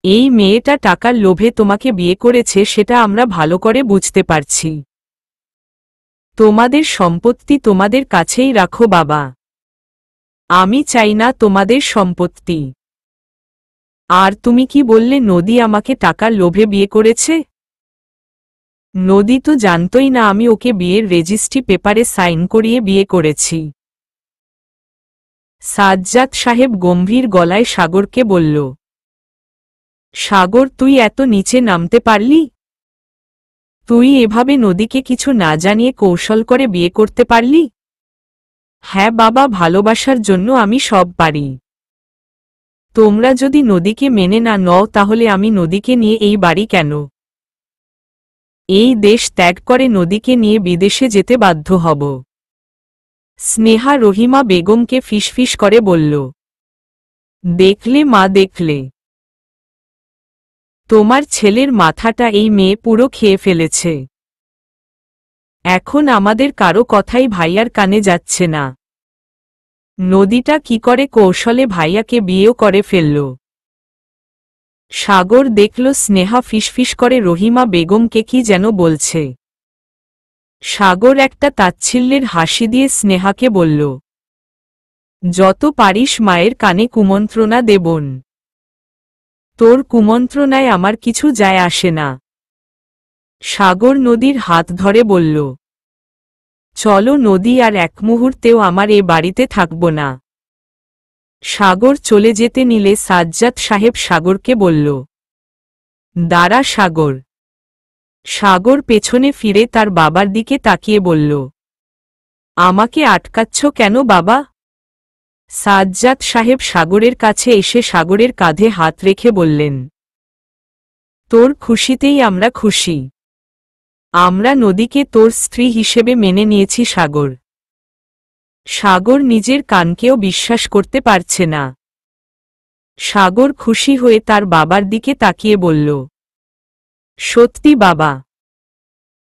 এই মেয়েটা টাকার লোভে তোমাকে বিয়ে করেছে সেটা আমরা ভালো করে বুঝতে পারছি। তোমাদের সম্পত্তি তোমাদের কাছেই রাখো বাবা, আমি চাই না তোমাদের সম্পত্তি। আর তুমি কি বললে নদী আমাকে টাকার লোভে বিয়ে করেছে? নদী তো জানতই না আমি ওকে বিয়ের রেজিস্ট্রি পেপারে সাইন করিয়ে বিয়ে করেছি। সাজ্জাদ সাহেব গম্ভীর গলায় সাগরকে বলল, সাগর তুই এত নিচে নামতে পারলি? তুই এভাবে নদীকে কিছু না জানিয়ে কৌশল করে বিয়ে করতে পারলি? হ্যাঁ বাবা, ভালোবাসার জন্য আমি সব পারি। তোমরা যদি নদীকে মেনে না নাও তাহলে আমি নদীকে নিয়ে এই বাড়ি কেন, এই দেশ ত্যাগ করে নদীকে নিয়ে বিদেশে যেতে বাধ্য হব। স্নেহা রহিমা বেগমকে ফিসফিস করে বলল, দেখলে মা, দেখলে তোমার ছেলের মাথাটা এই মেয়ে পুরো খেয়ে ফেলেছে। এখন আমাদের কারো কথাই ভাইয়ার কানে যাচ্ছে না। নদীটা কি করে কৌশলে ভাইয়াকে বিয়েও করে ফেলল। সাগর দেখল স্নেহা ফিসফিস করে রহিমা বেগমকে কি যেন বলছে। সাগর একটা তাচ্ছিল্যের হাসি দিয়ে স্নেহাকে বলল, যত পারিস মায়ের কানে কুমন্ত্রণা দেবন। তোর কুমন্ত্রণায় আমার কিছু যায় আসে না। সাগর নদীর হাত ধরে বলল, চলো নদী, আর এক মুহূর্তেও আমার এ বাড়িতে থাকব না। সাগর চলে যেতে নিলে সাজ্জাদ সাহেব সাগরকে বলল, দাঁড়া সাগর। সাগর পেছনে ফিরে তার বাবার দিকে তাকিয়ে বলল, আমাকে আটকাচ্ছ কেন বাবা? সাজ্জাদ সাহেব সাগরের কাছে এসে সাগরের কাঁধে হাত রেখে বললেন, তোর খুশিতেই আমরা খুশি। আমরা নদীকে তোর স্ত্রী হিসেবে মেনে নিয়েছি সাগর। সাগর নিজের কানকেও বিশ্বাস করতে পারছে না। সাগর খুশি হয়ে তার বাবার দিকে তাকিয়ে বলল, সত্যি বাবা,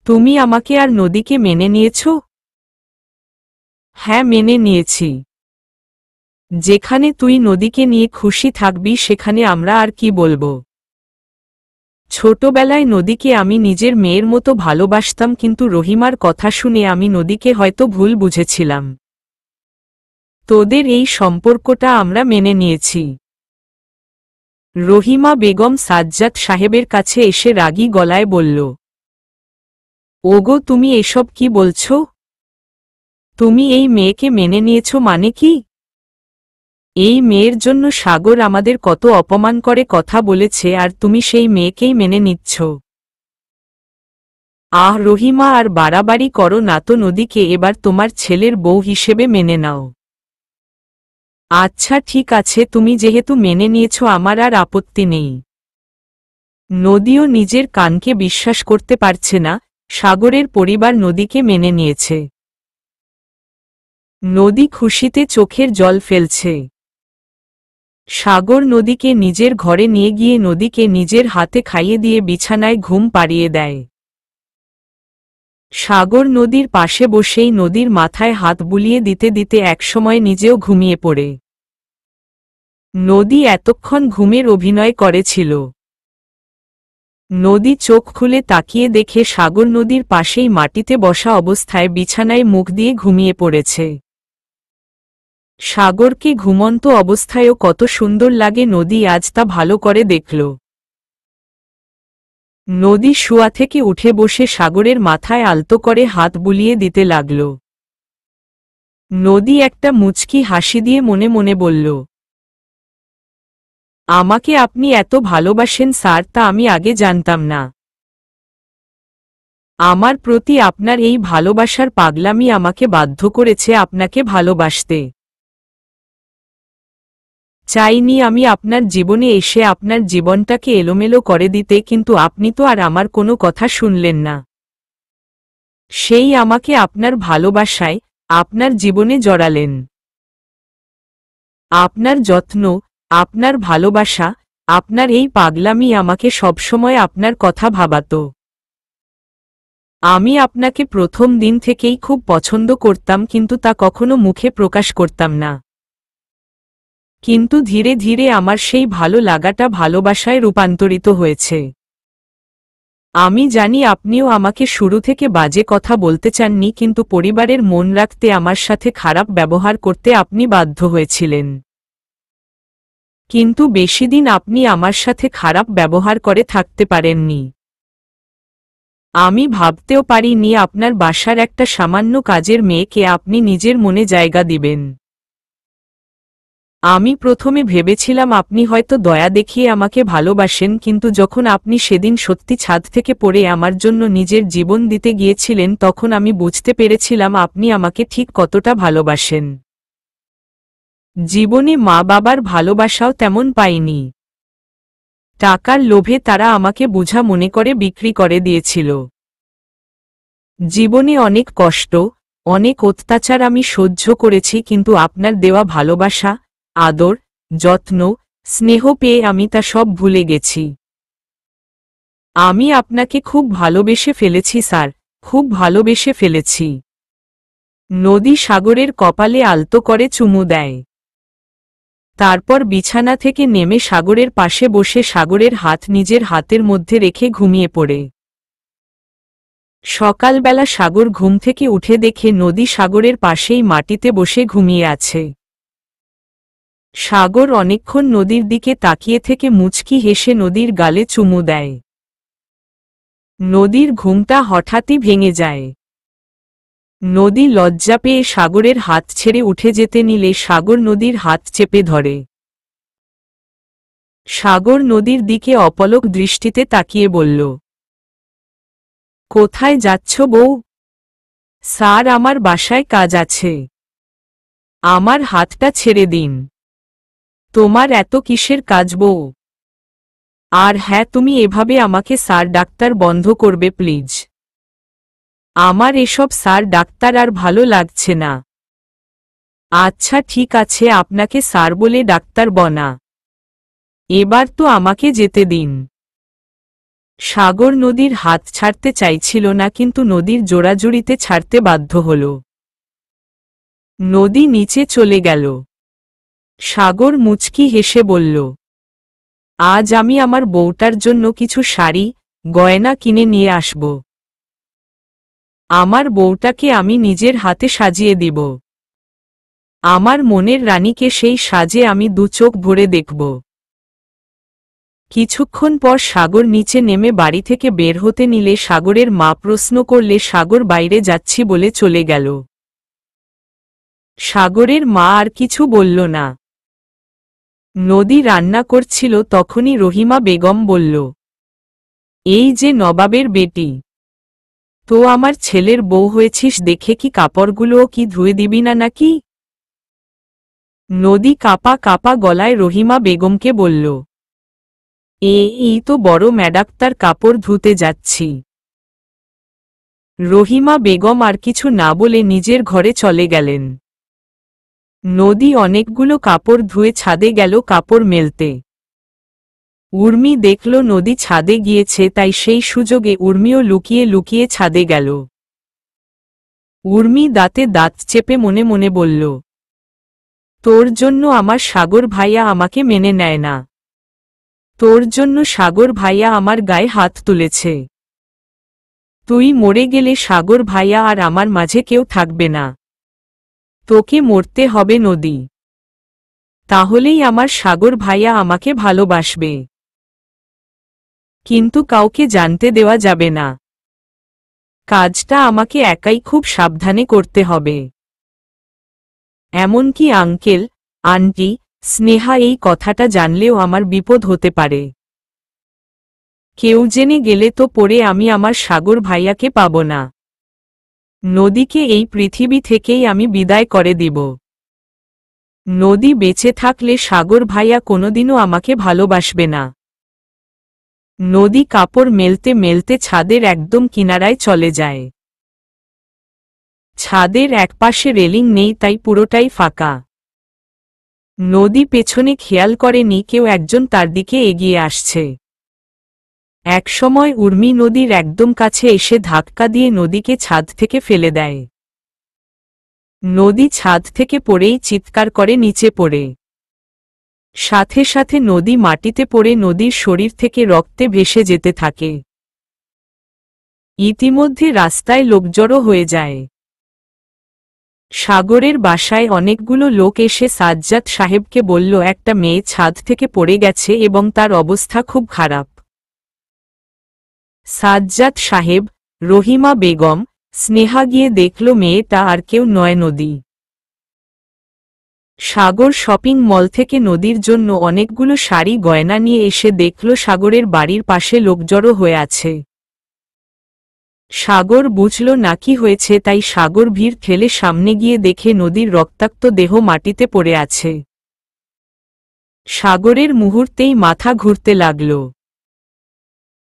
তুমি আমাকে আর নদীকে মেনে নিয়েছ? হ্যাঁ, মেনে নিয়েছি। যেখানে তুই নদীকে নিয়ে খুশি থাকবি সেখানে আমরা আর কি বলবো। ছোটবেলায় নদীকে আমি নিজের মেয়ের মতো ভালোবাসতাম, কিন্তু রহিমার কথা শুনে আমি নদীকে হয়তো ভুল বুঝেছিলাম। তোদের এই সম্পর্কটা আমরা মেনে নিয়েছি। রহিমা বেগম সাজ্জাদ সাহেবের কাছে এসে রাগী গলায় বলল, ওগো, তুমি এসব কি বলছ? তুমি এই মেয়েকে মেনে নিয়েছ মানে কি? এই মেয়ের জন্য সাগর আমাদের কত অপমান করে কথা বলেছে, আর তুমি সেই মেয়েকেই মেনে নিচ্ছ। আহ রহিমা, আর বাড়াবাড়ি করো না তো, নদীকে এবার তোমার ছেলের বউ হিসেবে মেনে নাও। আচ্ছা ঠিক আছে, তুমি যেহেতু মেনে নিয়েছ আমার আর আপত্তি নেই। নদীও নিজের কানকে বিশ্বাস করতে পারছে না, সাগরের পরিবার নদীকে মেনে নিয়েছে। নদী খুশিতে চোখের জল ফেলছে। সাগর নদীকে নিজের ঘরে নিয়ে গিয়ে নদীকে নিজের হাতে খাইয়ে দিয়ে বিছানায় ঘুম পাড়িয়ে দেয়। সাগর নদীর পাশে বসেই নদীর মাথায় হাত বুলিয়ে দিতে দিতে একসময় নিজেও ঘুমিয়ে পড়ে। নদী এতক্ষণ ঘুমের অভিনয় করেছিল। নদী চোখ খুলে তাকিয়ে দেখে সাগর নদীর পাশেই মাটিতে বসা অবস্থায় বিছানায় মুখ দিয়ে ঘুমিয়ে পড়েছে। সাগরকে ঘুমন্ত অবস্থায়ও কত সুন্দর লাগে নদী আজ তা ভালো করে দেখল। নদী শোয়া থেকে উঠে বসে সাগরের মাথায় আলতো করে হাত বুলিয়ে দিতে লাগল। নদী একটা মুচকি হাসি দিয়ে মনে মনে বলল, আমাকে আপনি এত ভালোবাসেন স্যার, তা আমি আগে জানতাম না। আমার প্রতি আপনার এই ভালোবাসার পাগলামি আমাকে বাধ্য করেছে আপনাকে ভালোবাসতে। চাইনি আমি আপনার জীবনে এসে আপনার জীবনটাকে এলোমেলো করে দিতে, কিন্তু আপনি তো আর আমার কোনো কথা শুনলেন না। সেই আমাকে আপনার ভালোবাসায়, আপনার জীবনে জড়ালেন। আপনার যত্ন, আপনার ভালোবাসা, আপনার এই পাগলামি আমাকে সবসময় আপনার কথা ভাবাতো। আমি আপনাকে প্রথম দিন থেকেই খুব পছন্দ করতাম, কিন্তু তা কখনো মুখে প্রকাশ করতাম না। কিন্তু ধীরে ধীরে আমার সেই ভালো লাগাটা ভালোবাসায় রূপান্তরিত হয়েছে। আমি জানি আপনিও আমাকে শুরু থেকে বাজে কথা বলতে চাননি, কিন্তু পরিবারের মন রাখতে আমার সাথে খারাপ ব্যবহার করতে আপনি বাধ্য হয়েছিলেন। কিন্তু বেশিদিন আপনি আমার সাথে খারাপ ব্যবহার করে থাকতে পারেননি। আমি ভাবতেও পারিনি আপনার বাসার একটা সামান্য কাজের মেয়েকে আপনি নিজের মনে জায়গা দিবেন। আমি প্রথমে ভেবেছিলাম আপনি হয়তো দয়া দেখিয়ে আমাকে ভালোবাসেন, কিন্তু যখন আপনি সেদিন সত্যি ছাদ থেকে পড়ে আমার জন্য নিজের জীবন দিতে গিয়েছিলেন, তখন আমি বুঝতে পেরেছিলাম আপনি আমাকে ঠিক কতটা ভালোবাসেন। জীবনে মা বাবার ভালোবাসাও তেমন পাইনি। টাকার লোভে তারা আমাকে বোঝা মনে করে বিক্রি করে দিয়েছিল। জীবনে অনেক কষ্ট, অনেক অত্যাচার আমি সহ্য করেছি, কিন্তু আপনার দেওয়া ভালোবাসা, আদর, যত্ন, স্নেহ পেয়ে আমি তা সব ভুলে গেছি। আমি আপনাকে খুব ভালোবেসে ফেলেছি স্যার, খুব ভালোবেসে ফেলেছি। নদী সাগরের কপালে আলতো করে চুমু দেয়। তারপর বিছানা থেকে নেমে সাগরের পাশে বসে সাগরের হাত নিজের হাতের মধ্যে রেখে ঘুমিয়ে পড়ে। সকালবেলা সাগর ঘুম থেকে উঠে দেখে নদী সাগরের পাশেই মাটিতে বসে ঘুমিয়ে আছে। সাগর অনেকক্ষণ নদীর দিকে তাকিয়ে থেকে মুচকি হেসে নদীর গালে চুমু দেয়। নদীর ঘুমটা হঠাৎই ভেঙে যায়। নদী লজ্জা পেয়ে সাগরের হাত ছেড়ে উঠে যেতে নিলে সাগর নদীর হাত চেপে ধরে। সাগর নদীর দিকে অপলক দৃষ্টিতে তাকিয়ে বলল, কোথায় যাচ্ছ বউ? স্যার, আমার বাসায় কাজ আছে। আমার হাতটা ছেড়ে দিন। তোমার এত কিসের কাজ বউ? আর হ্যাঁ, তুমি এভাবে আমাকে স্যার ডাক্তার বন্ধ করবে প্লিজ। আমার এসব স্যার ডাক্তার আর ভালো লাগছে না। আচ্ছা ঠিক আছে, আপনাকে স্যার বলে ডাক্তার বনা। এবার তো আমাকে যেতে দিন। সাগর নদীর হাত ছাড়তে চাইছিল না, কিন্তু নদীর জোড়াজুড়িতে ছাড়তে বাধ্য হল। নদী নিচে চলে গেল। সাগর মুচকি হেসে বলল, আজ আমি আমার বউটার জন্য কিছু শাড়ি, গয়না কিনে নিয়ে আসব। আমার বউটাকে আমি নিজের হাতে সাজিয়ে দিব। আমার মনের রানীকে সেই সাজে আমি দু চোখ ভরে দেখব। কিছুক্ষণ পর সাগর নিচে নেমে বাড়ি থেকে বের হতে নিলে সাগরের মা প্রশ্ন করলে সাগর বাইরে যাচ্ছি বলে চলে গেল। সাগরের মা আর কিছু বলল না। নদী রান্না করছিল, তখনই রহিমা বেগম বলল, এই যে নবাবের বেটি, তো আমার ছেলের বউ হয়েছিস দেখে কি কাপড়গুলোও কি ধুয়ে দিবি না নাকি? নদী কাপা কাপা গলায় রহিমা বেগমকে বলল, এই তো বড় ম্যাডাক্তার কাপড় ধুতে যাচ্ছি। রহিমা বেগম আর কিছু না বলে নিজের ঘরে চলে গেলেন। নদী অনেকগুলো কাপড় ধুয়ে ছাদে গেল কাপড় মেলতে। উর্মি দেখল নদী ছাদে গিয়েছে, তাই সেই সুযোগে উর্মিও লুকিয়ে লুকিয়ে ছাদে গেল। উর্মি দাঁতে দাঁত চেপে মনে মনে বলল, তোর জন্য আমার সাগর ভাইয়া আমাকে মেনে নেয় না। তোর জন্য সাগর ভাইয়া আমার গায়ে হাত তুলেছে। তুই মরে গেলে সাগর ভাইয়া আর আমার মাঝে কেউ থাকবে না। তোকে মরতে হবে নদী, তাহলেই আমার সাগর ভাইয়া আমাকে ভালোবাসবে। কিন্তু কাউকে জানতে দেওয়া যাবে না। কাজটা আমাকে একাই খুব সাবধানে করতে হবে। এমনকি আঙ্কেল, আন্টি, স্নেহা এই কথাটা জানলেও আমার বিপদ হতে পারে। কেউ জেনে গেলে তো পরে আমি আমার সাগর ভাইয়াকে পাব না। নদীকে এই পৃথিবী থেকেই আমি বিদায় করে দিব। নদী বেঁচে থাকলে সাগর ভাইয়া কোনোদিনও আমাকে ভালোবাসবে না। নদী কাপড় মেলতে মেলতে ছাদের একদম কিনারায় চলে যায়। ছাদের একপাশে রেলিং নেই, তাই পুরোটাই ফাঁকা। নদী পেছনে খেয়াল করেনি কেউ একজন তার দিকে এগিয়ে আসছে। একসময় উর্মি নদীর একদম কাছে এসে ধাক্কা দিয়ে নদীকে ছাদ থেকে ফেলে দেয়। নদী ছাদ থেকে পড়েই চিৎকার করে নিচে পড়ে। সাথে সাথে নদী মাটিতে পড়ে নদীর শরীর থেকে রক্তে ভেসে যেতে থাকে। ইতিমধ্যে রাস্তায় লোক জড়ো হয়ে যায়। সাগরের বাসায় অনেকগুলো লোক এসে সাজ্জাদ সাহেবকে বলল একটা মেয়ে ছাদ থেকে পড়ে গেছে এবং তার অবস্থা খুব খারাপ। সাজ্জাদ সাহেব, রহিমা বেগম, স্নেহা গিয়ে দেখল মেয়েটা আর কেউ নয়, নদী। সাগর শপিং মল থেকে নদীর জন্য অনেকগুলো শাড়ি গয়না নিয়ে এসে দেখল সাগরের বাড়ির পাশে লোক জড়ো হয়ে আছে। সাগর বুঝল না কি হয়েছে, তাই সাগর ভিড় ঠেলে সামনে গিয়ে দেখে নদীর রক্তাক্ত দেহ মাটিতে পড়ে আছে। সাগরের মুহূর্তেই মাথা ঘুরতে লাগল।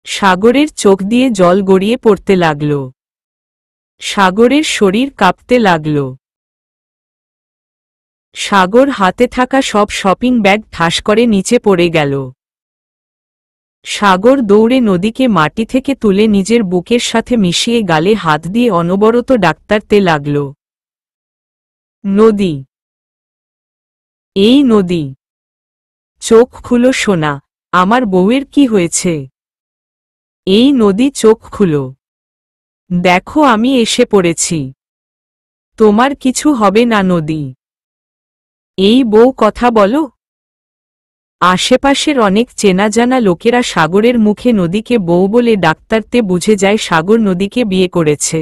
সাগরের চোখ দিয়ে জল গড়িয়ে পড়তে লাগল। সাগরের শরীর কাঁপতে লাগল। সাগর হাতে থাকা সব শপিং ব্যাগ ঠাস করে নিচে পড়ে গেল। সাগর দৌড়ে নদীকে মাটি থেকে তুলে নিজের বুকের সাথে মিশিয়ে গালে হাত দিয়ে অনবরত ডাকতে লাগল। নদী, এই নদী, চোখ খুলো সোনা, আমার বউয়ের কি হয়েছে? এই নদী, চোখ খুলো, দেখো আমি এসে পড়েছি, তোমার কিছু হবে না নদী। এই বউ, কথা বলো। আশেপাশের অনেক চেনা জানা লোকেরা সাগরের মুখে নদীকে বউ বলে ডাকতে বুঝে যায় সাগর নদীকে বিয়ে করেছে।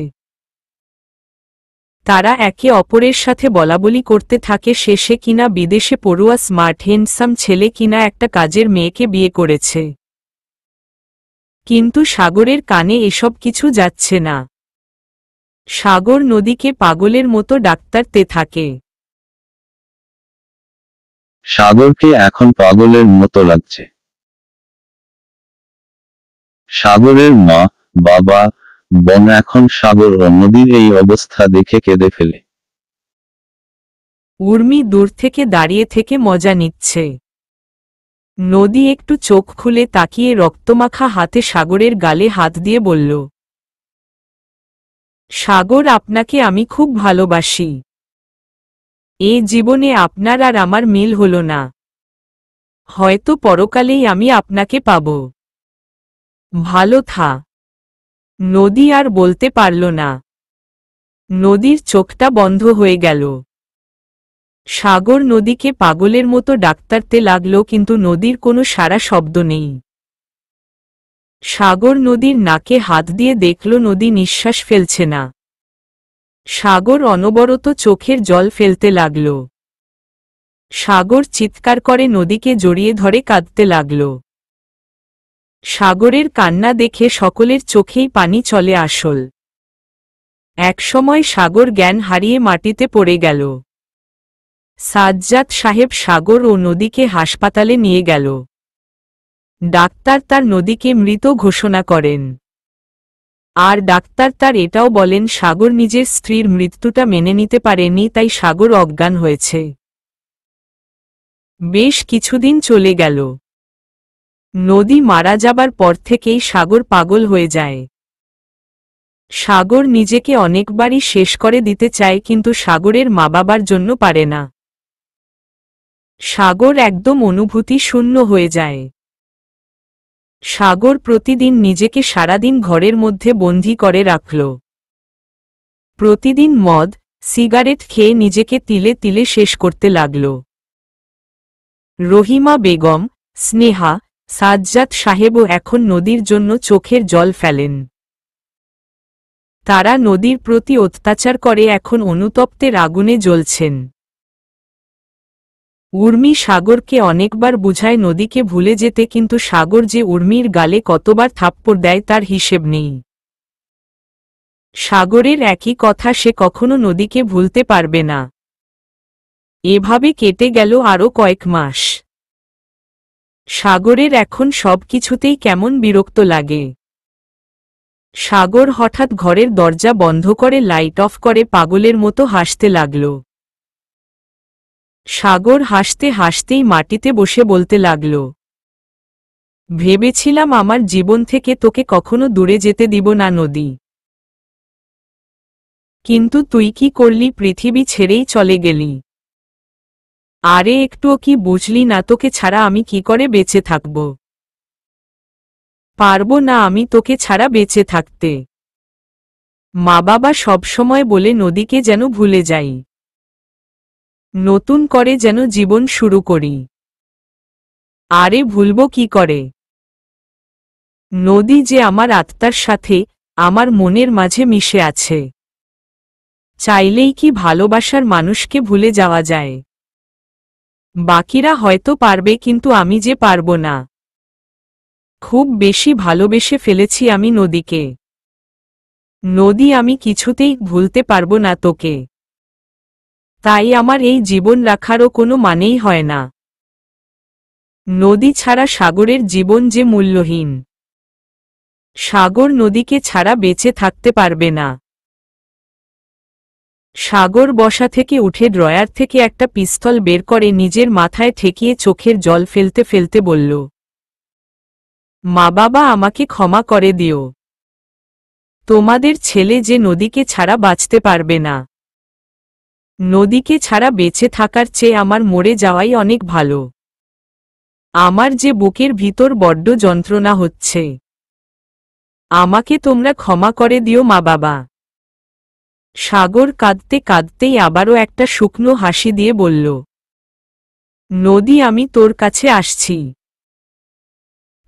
তারা একে অপরের সাথে বলাবলি করতে থাকে শেষে কিনা বিদেশে পড়ুয়া স্মার্ট হ্যান্ডসাম ছেলে কিনা একটা কাজের মেয়েকে বিয়ে করেছে। কিন্তু সাগরের কানে এসব কিছু যাচ্ছে না। সাগর নদীকে পাগলের মতো ডাকতে থাকে। সাগরকে এখন পাগলের মতো লাগছে। সাগরের মা, বাবা, বোন এখন সাগর ও নদীর এই অবস্থা দেখে কেঁদে ফেলে। উর্মি দূর থেকে দাঁড়িয়ে থেকে মজা নিচ্ছে। নদী একটু চোখ খুলে তাকিয়ে রক্তমাখা হাতে সাগরের গালে হাত দিয়ে বলল, সাগর, আপনাকে আমি খুব ভালোবাসি। এ জীবনে আপনার আর আমার মিল হল না, হয়তো পরকালেই আমি আপনাকে পাব। ভালো থা। নদী আর বলতে পারল না। নদীর চোখটা বন্ধ হয়ে গেল। সাগর নদীকে পাগলের মতো ডাকতে লাগল, কিন্তু নদীর কোনো সারা শব্দ নেই। সাগর নদীর নাকে হাত দিয়ে দেখল নদী নিঃশ্বাস ফেলছে না। সাগর অনবরত চোখের জল ফেলতে লাগল। সাগর চিৎকার করে নদীকে জড়িয়ে ধরে কাঁদতে লাগল। সাগরের কান্না দেখে সকলের চোখেই পানি চলে আসল। একসময় সাগর জ্ঞান হারিয়ে মাটিতে পড়ে গেল। সাজ্জাদ সাহেব সাগর ও নদীকে হাসপাতালে নিয়ে গেল। ডাক্তার তার নদীকে মৃত ঘোষণা করেন। আর ডাক্তার তার এটাও বলেন সাগর নিজের স্ত্রীর মৃত্যুটা মেনে নিতে পারেনি, তাই সাগর অজ্ঞান হয়েছে। বেশ কিছুদিন চলে গেল। নদী মারা যাবার পর থেকেই সাগর পাগল হয়ে যায়। সাগর নিজেকে অনেকবারই শেষ করে দিতে চায়, কিন্তু সাগরের মা বাবার জন্য পারে না। সাগর একদম অনুভূতি শূন্য হয়ে যায়। সাগর প্রতিদিন নিজেকে সারাদিন ঘরের মধ্যে বন্দী করে রাখল। প্রতিদিন মদ, সিগারেট খেয়ে নিজেকে তিলে তিলে শেষ করতে লাগল। রহিমা বেগম, স্নেহা, সাজ্জাদ সাহেবও এখন নদীর জন্য চোখের জল ফেলেন। তারা নদীর প্রতি অত্যাচার করে এখন অনুতপ্তের আগুনে জ্বলছেন। উর্মি সাগরকে অনেকবার বুঝায় নদীকে ভুলে যেতে, কিন্তু সাগর যে উর্মির গালে কতবার থাপ্পড় দেয় তার হিসেব নেই। সাগরের একই কথা, সে কখনো নদীকে ভুলতে পারবে না। এভাবে কেটে গেল আরও কয়েক মাস। সাগরের এখন সব কিছুতেই কেমন বিরক্ত লাগে। সাগর হঠাৎ ঘরের দরজা বন্ধ করে লাইট অফ করে পাগলের মতো হাসতে লাগল। সাগর হাসতে হাসতেই মাটিতে বসে বলতে লাগল, ভেবেছিলাম আমার জীবন থেকে তোকে কখনো দূরে যেতে দিব না নদী, কিন্তু তুই কি করলি, পৃথিবী ছেড়েই চলে গেলি। আরে একটুও কি বুঝলি না, তোকে ছাড়া আমি কি করে বেঁচে থাকব? পারবো না আমি তোকে ছাড়া বেঁচে থাকতে। মা বাবা সবসময় বলে নদীকে যেন ভুলে যাই, নতুন করে যেন জীবন শুরু করি। আরে ভুলবো কি করে? নদী যে আমার আত্মার সাথে, আমার মনের মাঝে মিশে আছে। চাইলেই কি ভালোবাসার মানুষকে ভুলে যাওয়া যায়? বাকিরা হয়তো পারবে, কিন্তু আমি যে পারবো না। খুব বেশি ভালোবেসে ফেলেছি আমি নদীকে। নদী, আমি কিছুতেই ভুলতে পারবো না তোকে। তাই আমার এই জীবন রাখারও কোনো মানেই হয় না। নদী ছাড়া সাগরের জীবন যে মূল্যহীন। সাগর নদীকে ছাড়া বেঁচে থাকতে পারবে না। সাগর বসা থেকে উঠে ড্রয়ার থেকে একটা পিস্তল বের করে নিজের মাথায় ঠেকিয়ে চোখের জল ফেলতে ফেলতে বলল, মা বাবা আমাকে ক্ষমা করে দিও। তোমাদের ছেলে যে নদীকে ছাড়া বাঁচতে পারবে না। নদীকে ছাড়া বেঁচে থাকার চেয়ে আমার মরে যাওয়াই অনেক ভালো। আমার যে বুকের ভিতর বড্ড যন্ত্রণা হচ্ছে। আমাকে তোমরা ক্ষমা করে দিও মা বাবা। সাগর কাঁদতে কাঁদতেই আবারও একটা শুকনো হাসি দিয়ে বলল, নদী, আমি তোর কাছে আসছি।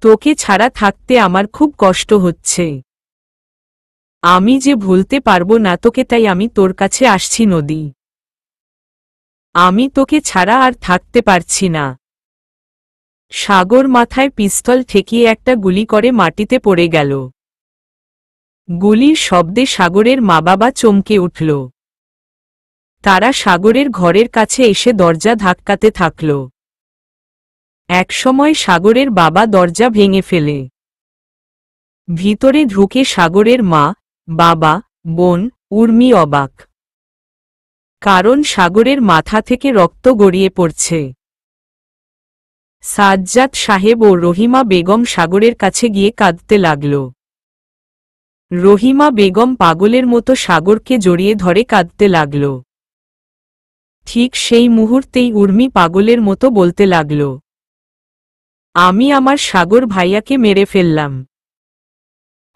তোকে ছাড়া থাকতে আমার খুব কষ্ট হচ্ছে। আমি যে ভুলতে পারবো না তোকে, তাই আমি তোর কাছে আসছি নদী। আমি তোকে ছাড়া আর থাকতে পারছি না। সাগর মাথায় পিস্তল ঠেকিয়ে একটা গুলি করে মাটিতে পড়ে গেল। গুলির শব্দে সাগরের মা বাবা চমকে উঠল। তারা সাগরের ঘরের কাছে এসে দরজা ধাক্কাতে থাকল। একসময় সাগরের বাবা দরজা ভেঙে ফেলে। ভিতরে ঢুকে সাগরের মা, বাবা, বোন, উর্মি অবাক। কারণ সাগরের মাথা থেকে রক্ত গড়িয়ে পড়ছে। সাজ্জাদ সাহেব ও রহিমা বেগম সাগরের কাছে গিয়ে কাঁদতে লাগল। রহিমা বেগম পাগলের মতো সাগরকে জড়িয়ে ধরে কাঁদতে লাগল। ঠিক সেই মুহূর্তেই উর্মি পাগলের মতো বলতে লাগল, আমি আমার সাগর ভাইয়াকে মেরে ফেললাম।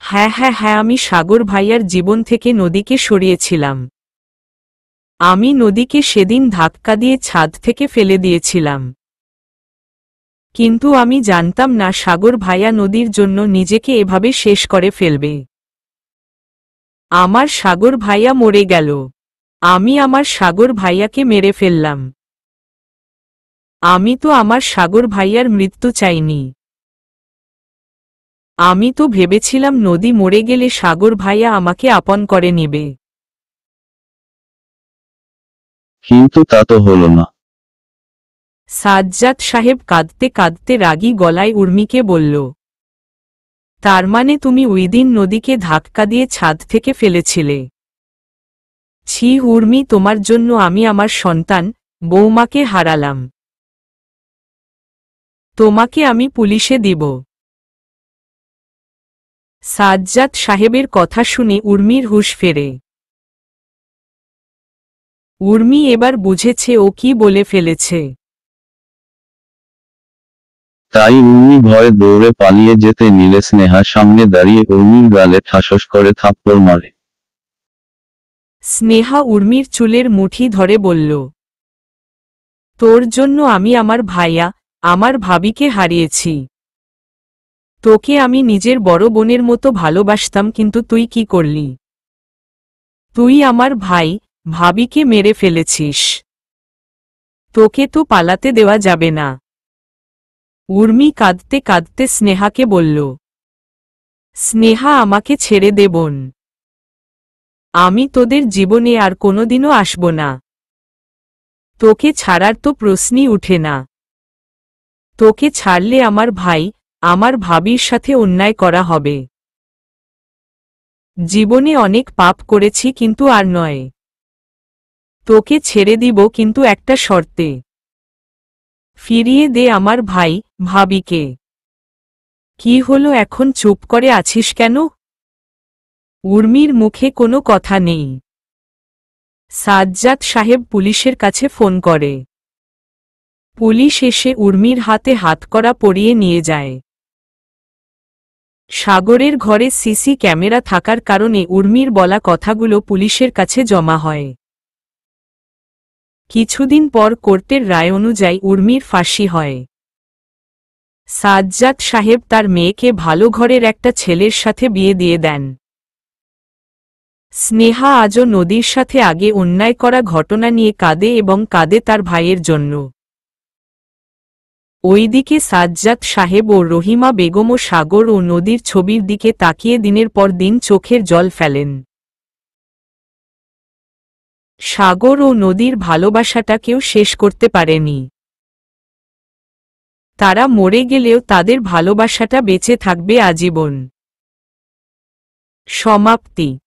হ্যাঁ হ্যাঁ হ্যাঁ, আমি সাগর ভাইয়ার জীবন থেকে নদীকে সরিয়েছিলাম। আমি নদীকে সেদিন ধাক্কা দিয়ে ছাদ থেকে ফেলে দিয়েছিলাম। কিন্তু আমি জানতাম না সাগর ভাইয়া নদীর জন্য নিজেকে এভাবে শেষ করে ফেলবে। আমার সাগর ভাইয়া মরে গেল। আমি আমার সাগর ভাইয়াকে মেরে ফেললাম। আমি তো আমার সাগর ভাইয়ার মৃত্যু চাইনি। আমি তো ভেবেছিলাম নদী মরে গেলে সাগর ভাইয়া আমাকে আপন করে নেবে। কিন্তু তা তো হলো না। সাজ্জাদ সাহেব কাঁদতে কাঁদতে রাগী গলায় উর্মিকে বলল, তার মানে তুমি ওইদিন নদীকে ধাক্কা দিয়ে ছাদ থেকে ফেলেছিলে? ছি উর্মি, তোমার জন্য আমি আমার সন্তান, বৌমাকে হারালাম। তোমাকে আমি পুলিশে দিব। সাজ্জাদ সাহেবের কথা শুনে উর্মির হুঁশ ফেরে। উর্মি এবার বুঝেছে ও কি বলে ফেলেছে। তাই উর্মি ভয়ে দৌড়ে পালিয়ে যেতে নিলে স্নেহা সামনে দাঁড়িয়ে উর্মির গালে ঠাসস করে থাপ্পড় মারে। স্নেহা উর্মির চুলের মুঠি ধরে বলল, তোর জন্য আমি আমার ভাইয়া, আমার ভাবিকে হারিয়েছি। তোকে আমি নিজের বড় বোনের মতো ভালোবাসতাম, কিন্তু তুই কি করলি? তুই আমার ভাই, ভাবিকে মেরে ফেলেছিস। তোকে তো পালাতে দেওয়া যাবে না। উর্মি কাঁদতে কাঁদতে স্নেহাকে বলল, স্নেহা, আমাকে ছেড়ে দে বোন। আমি তোদের জীবনে আর কোনোদিনও আসব না। তোকে ছাড়ার তো প্রশ্নই উঠে না। তোকে ছাড়লে আমার ভাই, আমার ভাবির সাথে অন্যায় করা হবে। জীবনে অনেক পাপ করেছি কিন্তু আর নয়। তোকে ছেড়ে দিব কিন্তু একটা শর্তে। ফিরিয়ে দে আমার ভাই ভাবিকে। কি হলো এখন চুপ করে আছিস কেন? উর্মির মুখে কোনো কথা নেই। সাজ্জাদ সাহেব পুলিশের কাছে ফোন করে। পুলিশ এসে উর্মির হাতে হাতকড়া পরিয়ে নিয়ে যায়। সাগরের ঘরে সিসি ক্যামেরা থাকার কারণে উর্মির বলা কথাগুলো পুলিশের কাছে জমা হয়। কিছুদিন পর কোর্টের রায় অনুযায়ী উর্মির ফাঁসি হয়। সাজ্জাদ সাহেব তার মেয়েকে ভালো ঘরের একটা ছেলের সাথে বিয়ে দিয়ে দেন। স্নেহা আজও নদীর সাথে আগে অন্যায় করা ঘটনা নিয়ে কাঁদে এবং কাঁদে তার ভাইয়ের জন্য। ওইদিকে সাজ্জাদ সাহেব ও রহিমা বেগম ও সাগর ও নদীর ছবির দিকে তাকিয়ে দিনের পর দিন চোখের জল ফেলেন। সাগর ও নদীর ভালোবাসাটা কেউ শেষ করতে পারেনি। তারা মরে গেলেও তাদের ভালোবাসাটা বেঁচে থাকবে আজীবন। সমাপ্তি।